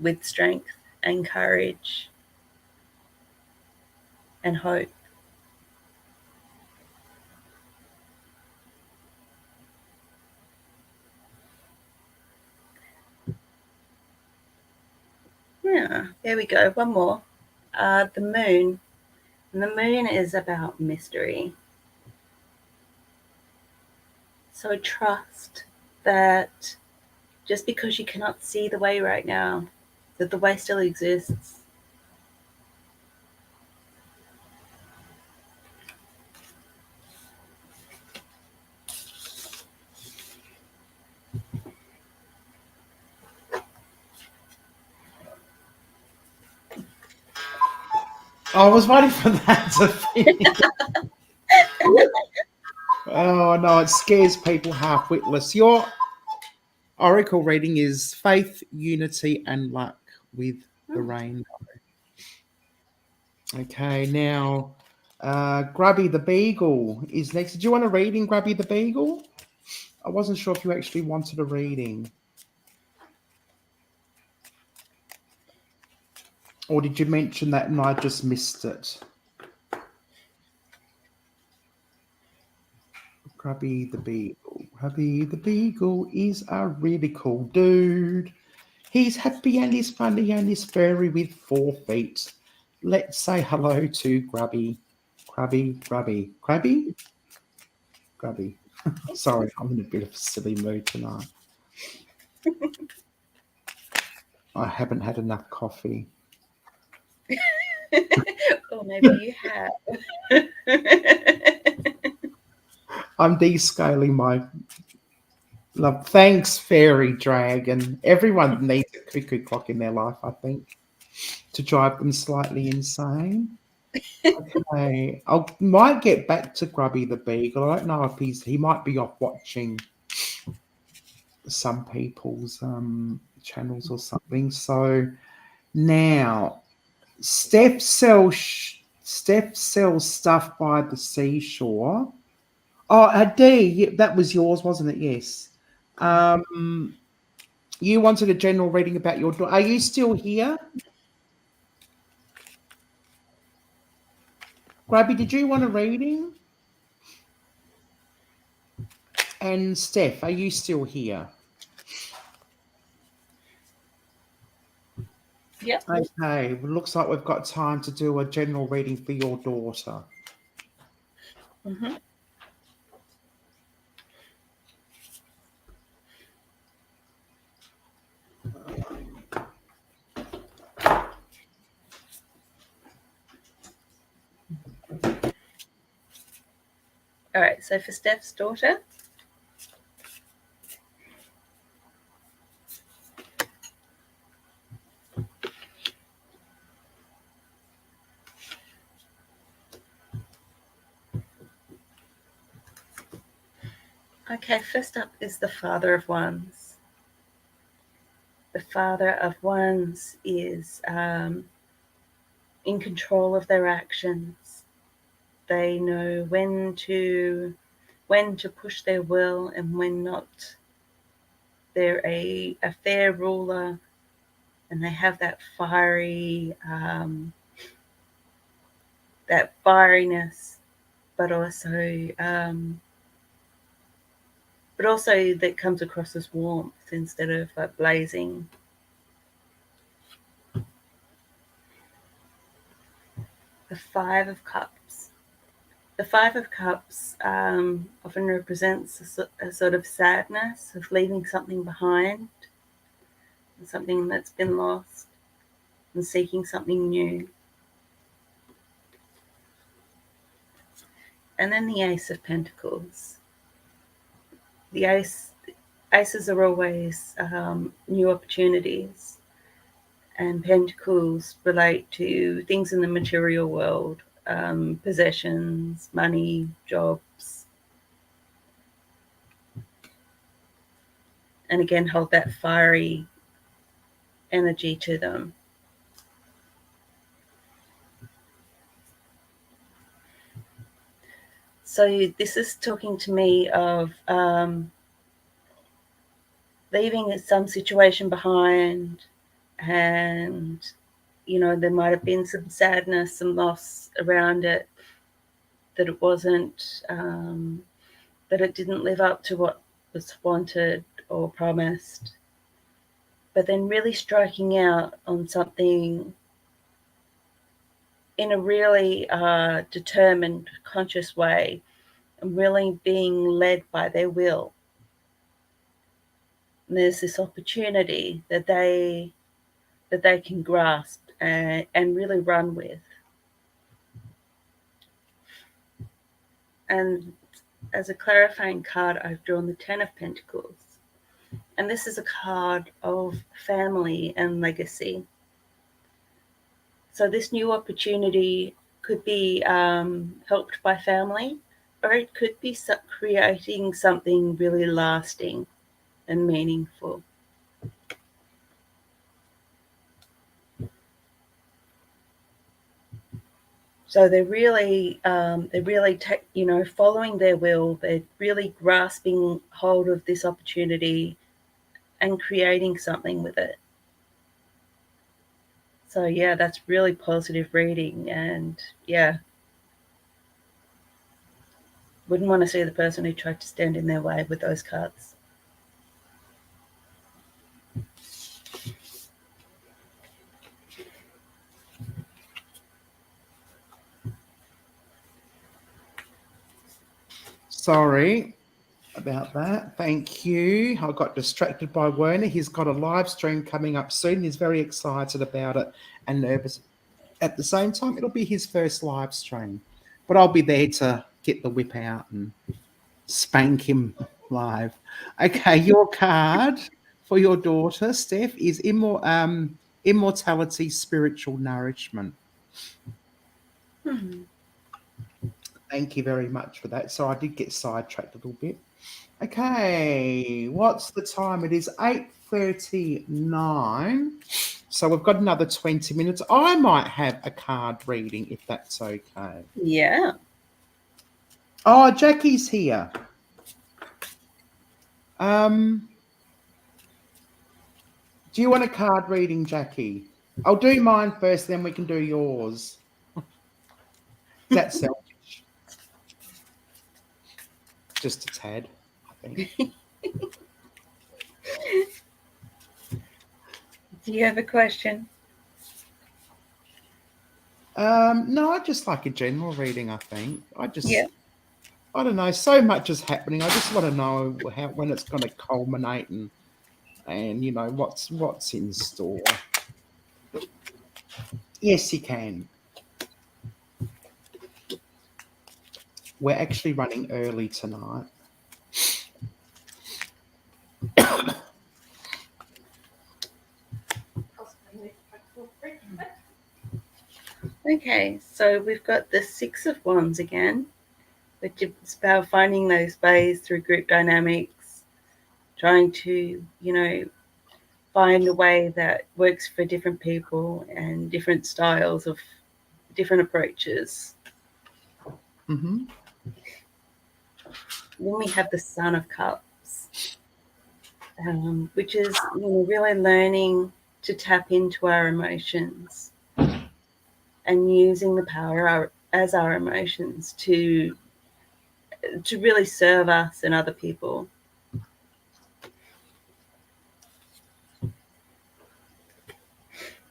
with strength and courage and hope. Yeah, there we go. One more. The moon. And the moon is about mystery. So trust that just because you cannot see the way right now, that the way still exists. I was waiting for that to finish. Oh no, it scares people half witless. Your oracle reading is faith, unity, and luck with the rain. Okay, now Grubby the Beagle is next. Did you want a reading, Grubby the Beagle? I wasn't sure if you actually wanted a reading. Or did you mention that and I just missed it? Grubby the Beagle. Grubby the Beagle is a really cool dude. He's happy and he's funny and he's furry with 4 feet. Let's say hello to Grubby. Grubby, Grubby. Grubby? Grubby. Sorry, I'm in a bit of a silly mood tonight. I haven't had enough coffee. Or maybe you have. I'm descaling my love. Thanks, Fairy Dragon. Everyone needs a cuckoo clock in their life, I think, to drive them slightly insane. Okay, I might get back to Grubby the Beagle. I don't know if he might be off watching some people's channels or something. So now Steph sells stuff by the seashore. Oh, D, that was yours, wasn't it? Yes. You wanted a general reading about your daughter. Are you still here? Grubby, did you want a reading? And Steph, are you still here? Yep. Okay, well, looks like we've got time to do a general reading for your daughter. Mm-hmm. All right, so for Steph's daughter, okay, first up is the Father of Wands. The Father of Wands is in control of their actions. They know when to push their will and when not. They're a fair ruler, and they have that that fieriness, but also that comes across as warmth instead of like blazing. The Five of Cups. The Five of Cups often represents a sort of sadness of leaving something behind, something that's been lost, and seeking something new. And then the Ace of Pentacles. The aces are always new opportunities, and pentacles relate to things in the material world, possessions, money, jobs, and again hold that fiery energy to them. So this is talking to me of leaving some situation behind, and there might have been some sadness, some loss around it, that it wasn't that it didn't live up to what was wanted or promised, but then really striking out on something in a really determined, conscious way, and really being led by their will. And there's this opportunity that they can grasp and really run with. And as a clarifying card, I've drawn the Ten of Pentacles. And this is a card of family and legacy. So this new opportunity could be helped by family, or it could be creating something really lasting and meaningful. So they're really following their will. They're really grasping hold of this opportunity and creating something with it. So yeah, that's really positive reading, and yeah, wouldn't want to see the person who tried to stand in their way with those cards. Sorry about that. Thank you. I got distracted by Werner. He's got a live stream coming up soon. He's very excited about it and nervous. At the same time, it'll be his first live stream, but I'll be there to get the whip out and spank him live. Okay, your card for your daughter, Steph, is immortality, spiritual nourishment. Thank you very much for that. So I did get sidetracked a little bit. Okay, what's the time? It is 8:39. So we've got another 20 minutes. I might have a card reading if that's okay. Yeah. Oh, Jackie's here. Do you want a card reading, Jackie? I'll do mine first, then we can do yours. That's selfish. Just a tad, I think. Do you have a question? No, I just like a general reading, I think. I don't know. So much is happening. I just want to know when it's going to culminate and what's in store. Yes, you can. We're actually running early tonight. Okay, so we've got the Six of Wands again, which is about finding those ways through group dynamics, trying to, find a way that works for different people and different styles of different approaches. Mm-hmm. Then we have the Sun of Cups, which is really learning to tap into our emotions and using the power as our emotions to really serve us and other people.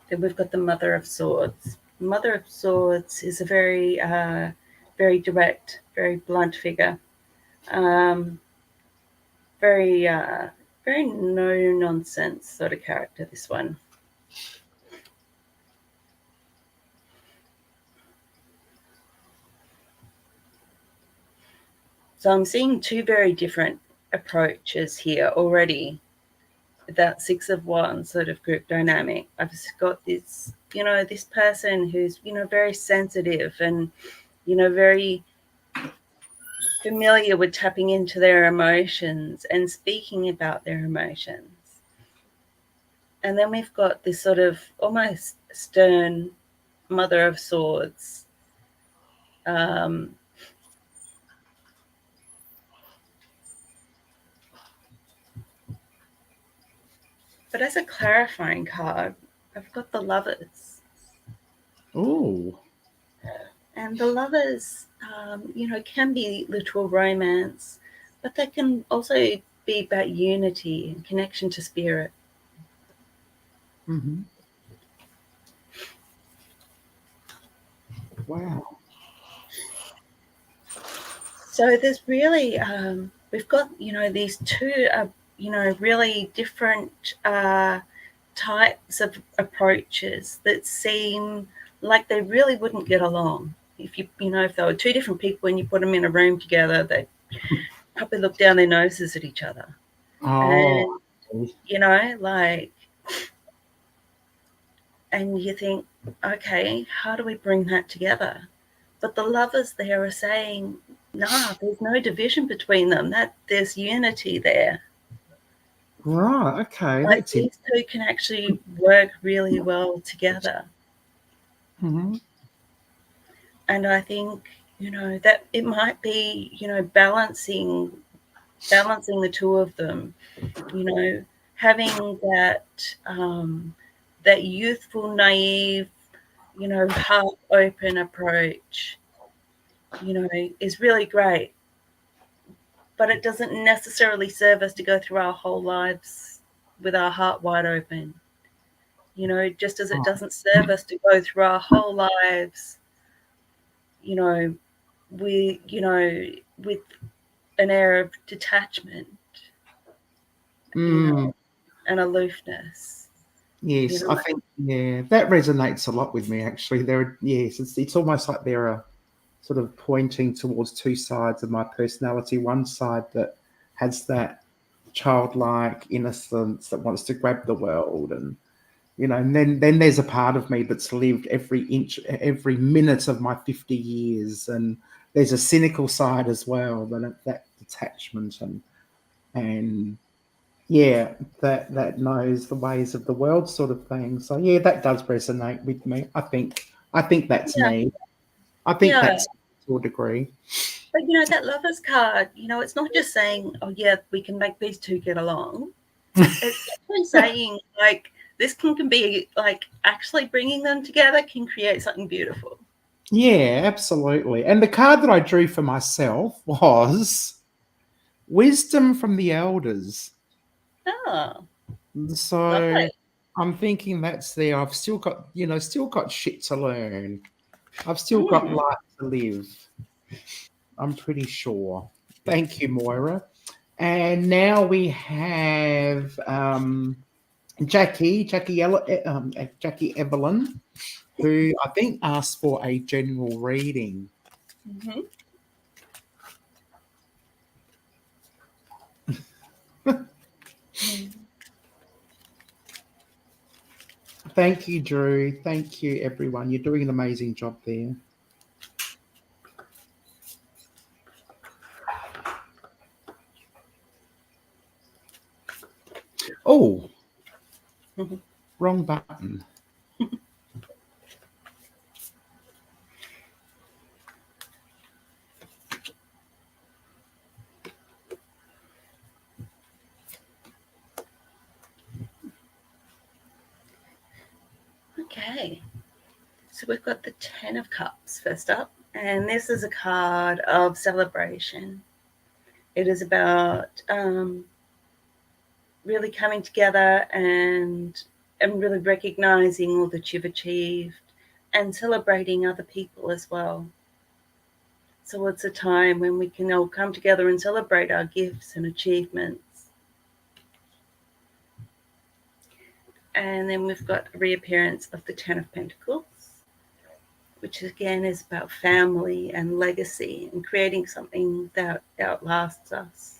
Then we've got the Mother of Swords. Mother of Swords is a very, very direct, very blunt figure. Very, very no nonsense sort of character. This one. So I'm seeing two very different approaches here already. That Six of Wands sort of group dynamic. I've got this, this person who's, very sensitive and, very familiar with tapping into their emotions and speaking about their emotions. And then we've got this sort of almost stern Mother of Swords. But as a clarifying card, I've got the Lovers. Oh. And the Lovers, can be literal romance, but they can also be about unity and connection to spirit. Mm-hmm. Wow. So there's really, we've got, these two, really different types of approaches that seem like they really wouldn't get along. If if there were two different people and you put them in a room together, they'd probably look down their noses at each other. Oh. And, and you think, okay, how do we bring that together? But the Lovers there are saying, nah, there's no division between them. That there's unity there. Right. Okay. Like That's it. these two can actually work really well together. Mm-hmm. And I think, that it might be, balancing the two of them, having that that youthful, naive, heart open approach, is really great. But it doesn't necessarily serve us to go through our whole lives with our heart wide open. Just as it doesn't serve us to go through our whole lives, with an air of detachment, Mm. and aloofness. Yes, I think that resonates a lot with me. Actually, it's almost like there are sort of pointing towards two sides of my personality. One side that has that childlike innocence that wants to grab the world, and and then there's a part of me that's lived every minute of my 50 years, and there's a cynical side as well, that detachment and yeah, that knows the ways of the world, sort of thing. So yeah, that does resonate with me. I think that's Yeah, me. I think yeah. that's to a degree. But that Lovers card, it's not just saying, oh yeah, we can make these two get along. It's actually saying, like, this can be like actually bringing them together can create something beautiful. Yeah, absolutely. And the card that I drew for myself was Wisdom from the Elders. Oh, So lovely. I'm thinking that's there. I've still got shit to learn. I've still got Mm. life to live. I'm pretty sure. Thank you, Moira. And now we have Jackie Evelyn, who I think asked for a general reading. Mm-hmm. Thank you, Drew. Thank you, everyone. You're doing an amazing job there. Oh, wrong button. Okay, so we've got the 10 of Cups first up, and this is a card of celebration. It is about really coming together and really recognizing all that you've achieved and celebrating other people as well. So it's a time when we can all come together and celebrate our gifts and achievements. And then we've got a reappearance of the 10 of Pentacles, which again is about family and legacy and creating something that outlasts us.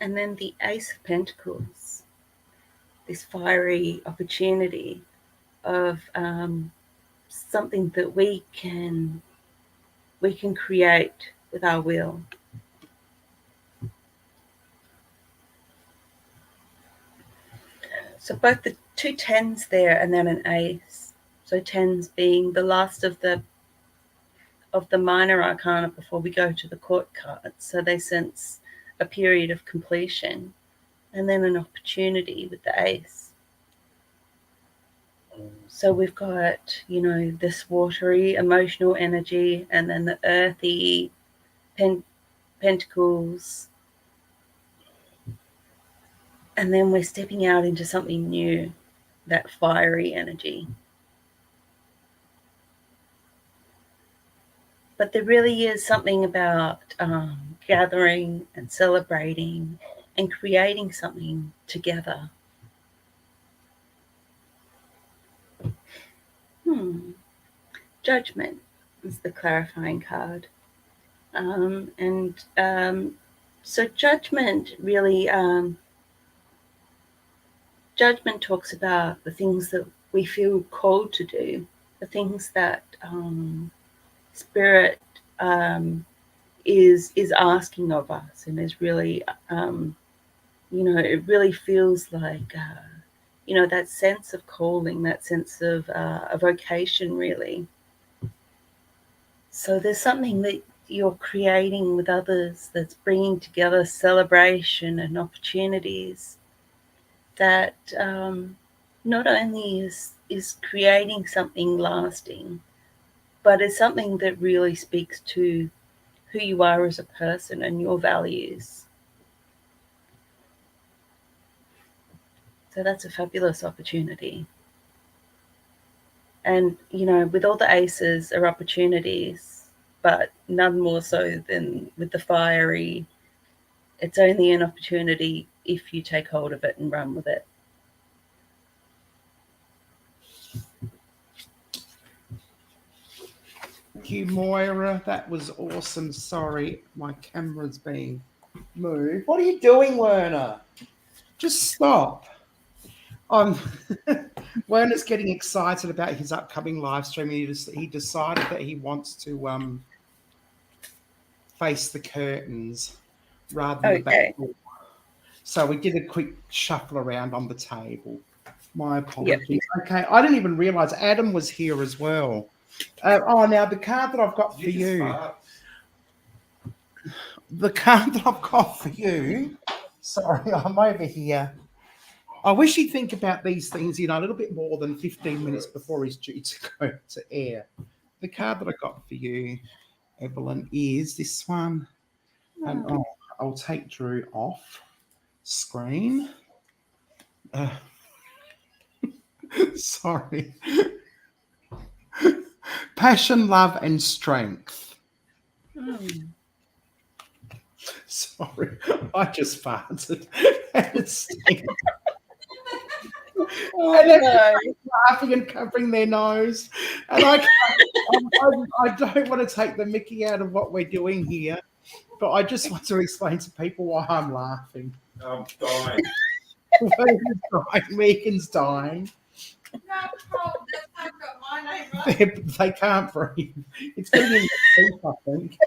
And then the Ace of Pentacles, this fiery opportunity of something that we can create with our will. So both the two tens there and then an ace. So tens being the last of the minor arcana before we go to the court cards. So they sense a period of completion and then an opportunity with the ace. So we've got, this watery emotional energy and then the earthy pentacles. And then we're stepping out into something new, that fiery energy. But there really is something about gathering and celebrating and creating something together. Judgment is the clarifying card. So judgment really, judgment talks about the things that we feel called to do, the things that Spirit is asking of us, and is really, it really feels like, that sense of calling, that sense of a vocation, really. So there's something that you're creating with others that's bringing together celebration and opportunities that not only is creating something lasting, but is something that really speaks to who you are as a person and your values. So that's a fabulous opportunity. And, with all the aces are opportunities, but none more so than with the fiery. It's only an opportunity if you take hold of it and run with it. Thank you, Moira. That was awesome. Sorry, my camera's being moved. What are you doing, Werner? Just stop. Werner's getting excited about his upcoming live stream. He decided that he wants to face the curtains rather than the back door. So we did a quick shuffle around on the table. My apologies. Yep. Okay, I didn't even realize Adam was here as well. Now the card that I've got for you. The card that I've got for you. Sorry, I'm over here. I wish he'd think about these things, a little bit more than 15 minutes before he's due to go to air. The card that I got for you, Evelyn, is this one. And I'll take Drew off screen. Sorry. Passion, love, and strength. Sorry, I just farted. And they're laughing and covering their nose. And I can't. I don't want to take the mickey out of what we're doing here, but I just want to explain to people why I'm laughing. I'm dying. Megan's dying. That's not got my name right. They can't breathe. It's getting in the teeth, I think.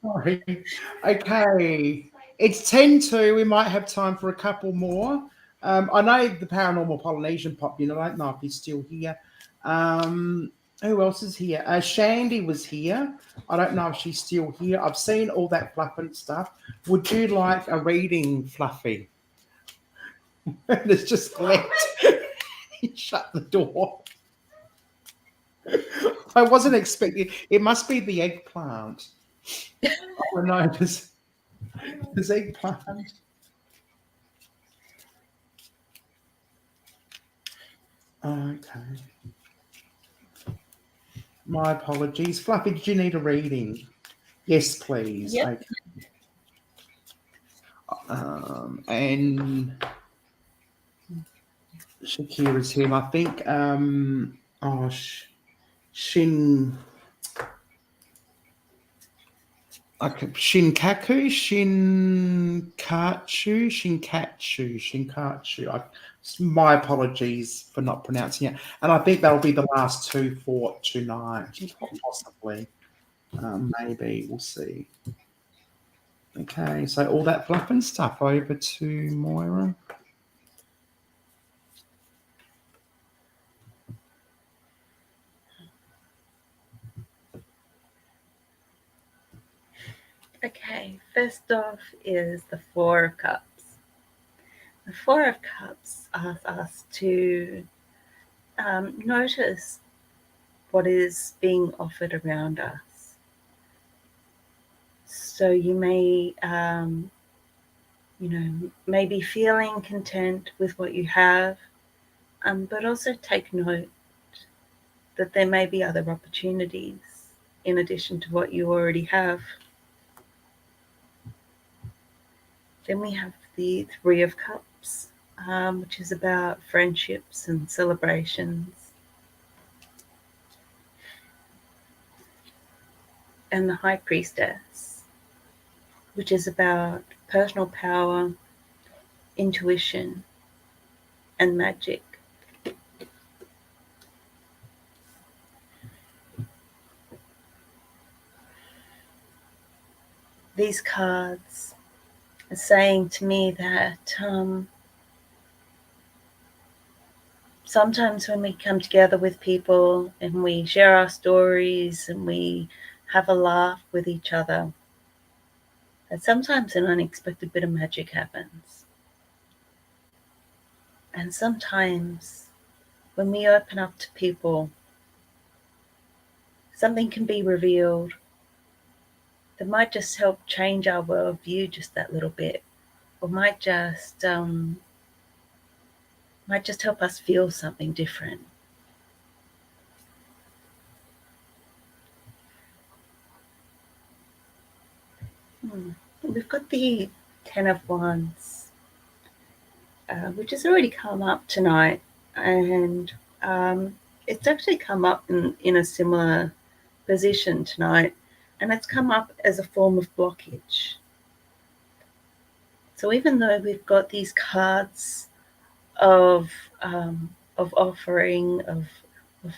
Sorry. Okay. It's 10 to. We might have time for a couple more. I know the Paranormal Polynesian popped in. I don't know if he's still here. Who else is here? Shandy was here. I don't know if she's still here. I've seen all that fluffant stuff. Would you like a reading, Fluffy? It's just left. He shut the door. I wasn't expecting. It must be the eggplant. Oh no, there's eggplant. Okay. My apologies. Fluffy, did you need a reading? Yes, please. Yep. Okay. And Shakira's here. I think Shinkaku, Shinkatsu. My apologies for not pronouncing it. And I think that'll be the last two for tonight, possibly. Maybe we'll see. Okay, so all that fluffing stuff over to Moira. Okay, first off is the Four of Cups. The Four of Cups asks us to notice what is being offered around us. So you may, may be feeling content with what you have, but also take note that there may be other opportunities in addition to what you already have. Then we have the Three of Cups, which is about friendships and celebrations. And the High Priestess, which is about personal power, intuition, and magic. These cards are saying to me that sometimes when we come together with people and we share our stories and we have a laugh with each other, that sometimes an unexpected bit of magic happens. And sometimes when we open up to people, something can be revealed that might just help change our worldview just that little bit, or might just help us feel something different. We've got the Ten of Wands, which has already come up tonight, and it's actually come up in a similar position tonight, and it's come up as a form of blockage. So even though we've got these cards of offering, of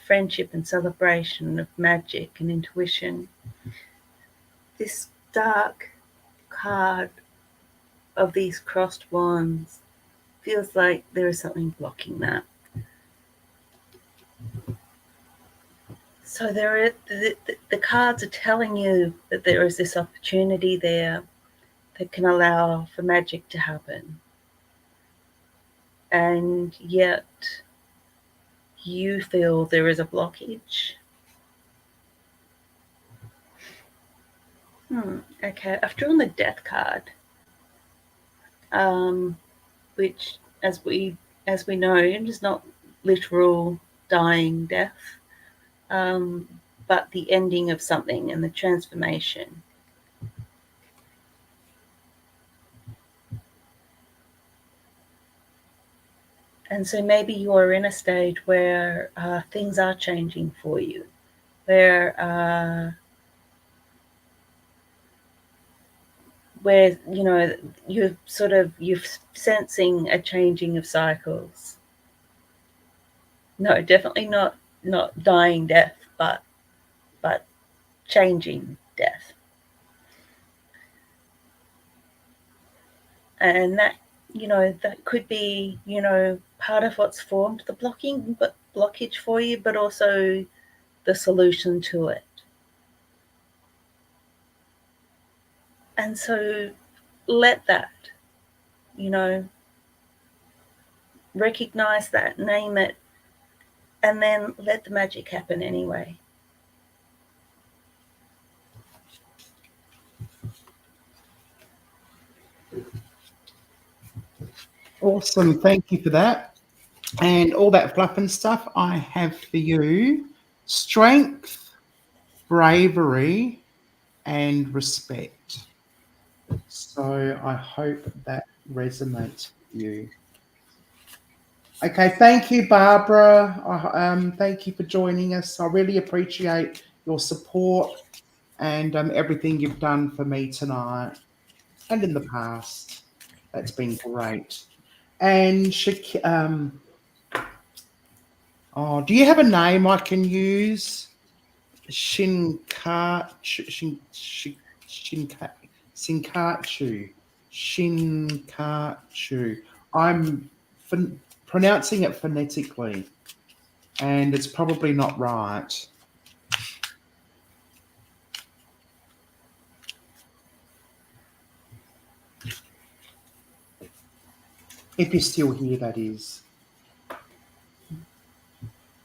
friendship and celebration, of magic and intuition, this dark card of these crossed wands feels like there is something blocking that. So the cards are telling you that there is this opportunity there that can allow for magic to happen. And yet you feel there is a blockage. Okay, I've drawn the Death card, which, as we know, is not literal dying death, but the ending of something and the transformation. And so maybe you're in a stage where things are changing for you, where you're sensing a changing of cycles. No, definitely not dying death, but changing death. And that that could be part of what's formed the blockage for you, but also the solution to it. And so let that, recognize that, name it, and then let the magic happen anyway. Awesome. Thank you for that. And all that fluff and stuff, I have for you strength, bravery, and respect. So I hope that resonates with you. Okay, thank you, Barbara. Thank you for joining us. I really appreciate your support and everything you've done for me tonight and in the past. That's been great. And do you have a name I can use? Shinkatsu. Shinkatsu. I'm pronouncing it phonetically, and it's probably not right. If you're still here, that is.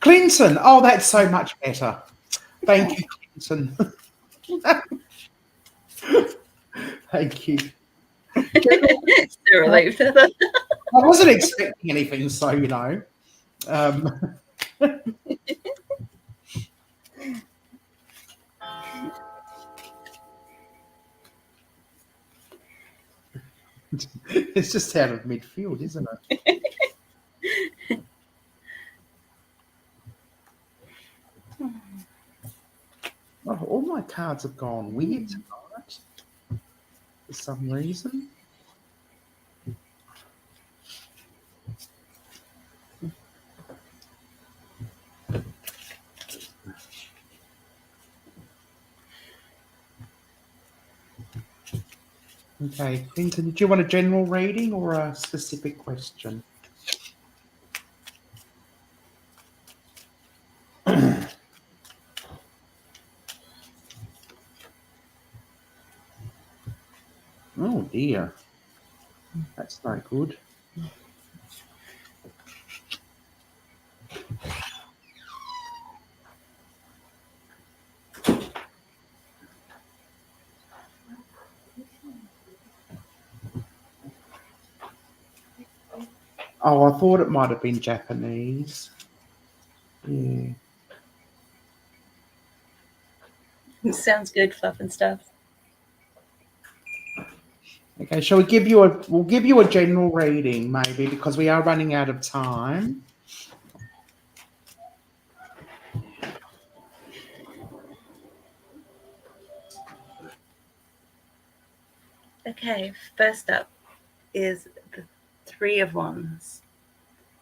Clinton. Oh, that's so much better. Thank you, Clinton. Thank you. Still relieved. I wasn't expecting anything, so it's just out of midfield, isn't it? Oh, all my cards have gone weird tonight for some reason. Okay, Clinton, do you want a general reading or a specific question? Oh dear, that's no good. Oh, I thought it might have been Japanese. Yeah. Sounds good, fluff and stuff. Okay, shall we give you we'll give you a general reading maybe because we are running out of time. Okay, first up is the Three of Wands.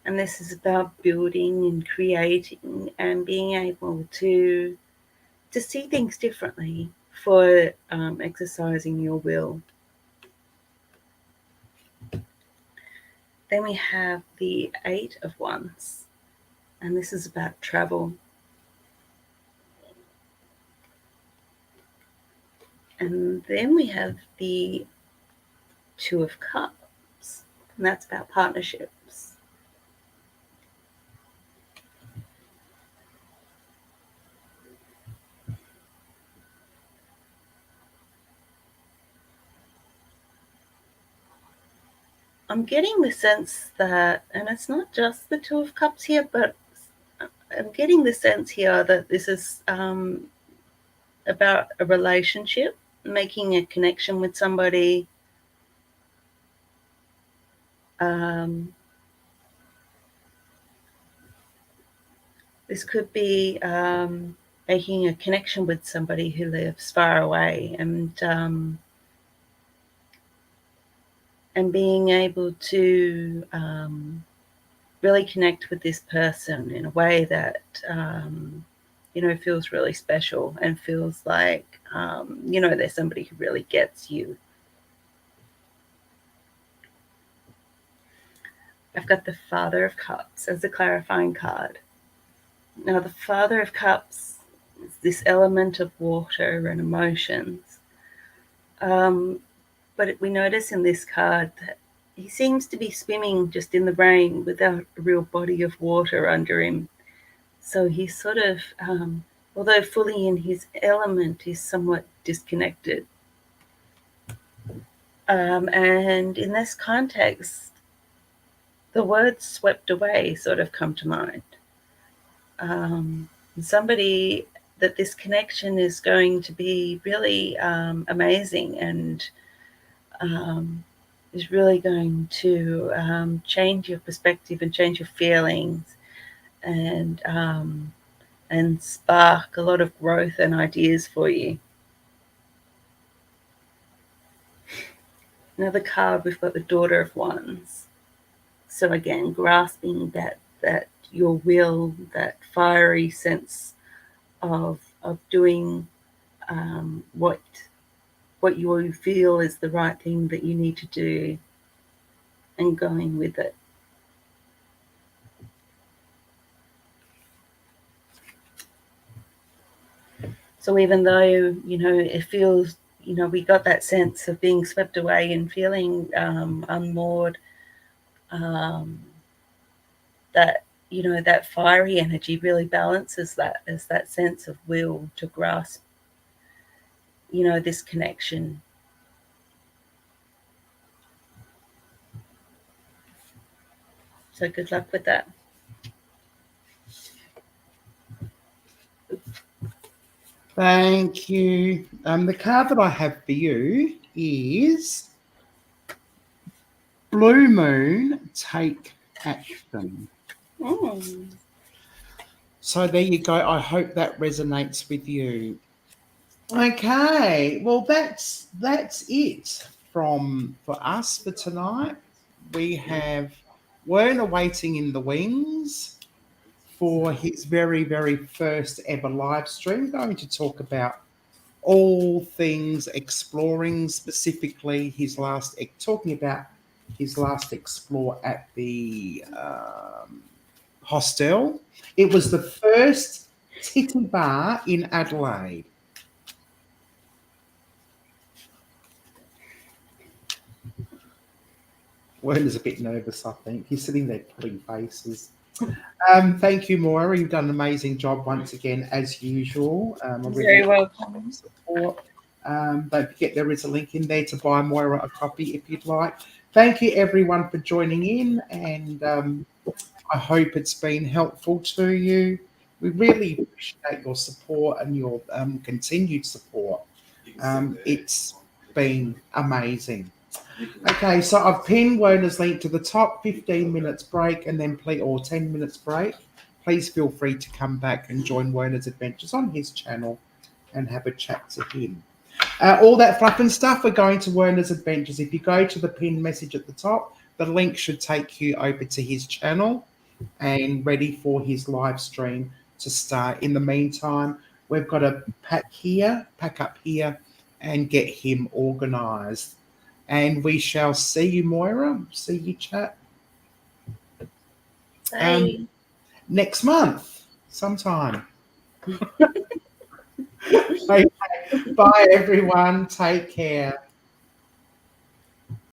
And this is about building and creating and being able to see things differently for exercising your will. Then we have the Eight of Wands, and this is about travel. And then we have the Two of Cups, and that's about partnerships. I'm getting the sense that, and it's not just the Two of Cups here, but I'm getting the sense here that this is about a relationship, making a connection with somebody, this could be making a connection with somebody who lives far away, and being able to really connect with this person in a way that feels really special and feels like there's somebody who really gets you. I've got the Father of Cups as a clarifying card. Now, the Father of Cups is this element of water and emotions. But we notice in this card that he seems to be swimming just in the rain without a real body of water under him. So he's sort of, although fully in his element, he's somewhat disconnected. And in this context, the words swept away sort of come to mind. Somebody that this connection is going to be really amazing and is really going to change your perspective and change your feelings and spark a lot of growth and ideas for you. Another card, we've got the Daughter of Wands. So again, grasping that your will, that fiery sense of doing what you feel is the right thing that you need to do and going with it. So even though, it feels, we got that sense of being swept away and feeling unmoored, that, that fiery energy really balances that as that sense of will to grasp, this connection. So good luck with that. Thank you. The card that I have for you is Blue Moon, Take Action. So there you go. I hope that resonates with you. Okay, well that's it for us for tonight. We have Werner waiting in the wings for his very, very first ever live stream, going to talk about all things exploring, specifically talking about his last explore at the hostel. It was the first titty bar in Adelaide. Werner's a bit nervous, I think. He's sitting there pulling faces. Thank you, Moira. You've done an amazing job once again, as usual. Very welcome. Support. Don't forget there is a link in there to buy Moira a copy if you'd like. Thank you, everyone, for joining in, and I hope it's been helpful to you. We really appreciate your support and your continued support. It's been amazing. Okay, so I've pinned Werner's link to the top, 15 minutes break, and then 10 minutes break. Please feel free to come back and join Werner's adventures on his channel and have a chat to him. All that fluff and stuff, we're going to Werner's adventures. If you go to the pinned message at the top, the link should take you over to his channel and ready for his live stream to start. In the meantime, we've got to pack up here and get him organised. And we shall see you, Moira. See you, chat. Next month, sometime. Okay. Bye, everyone. Take care.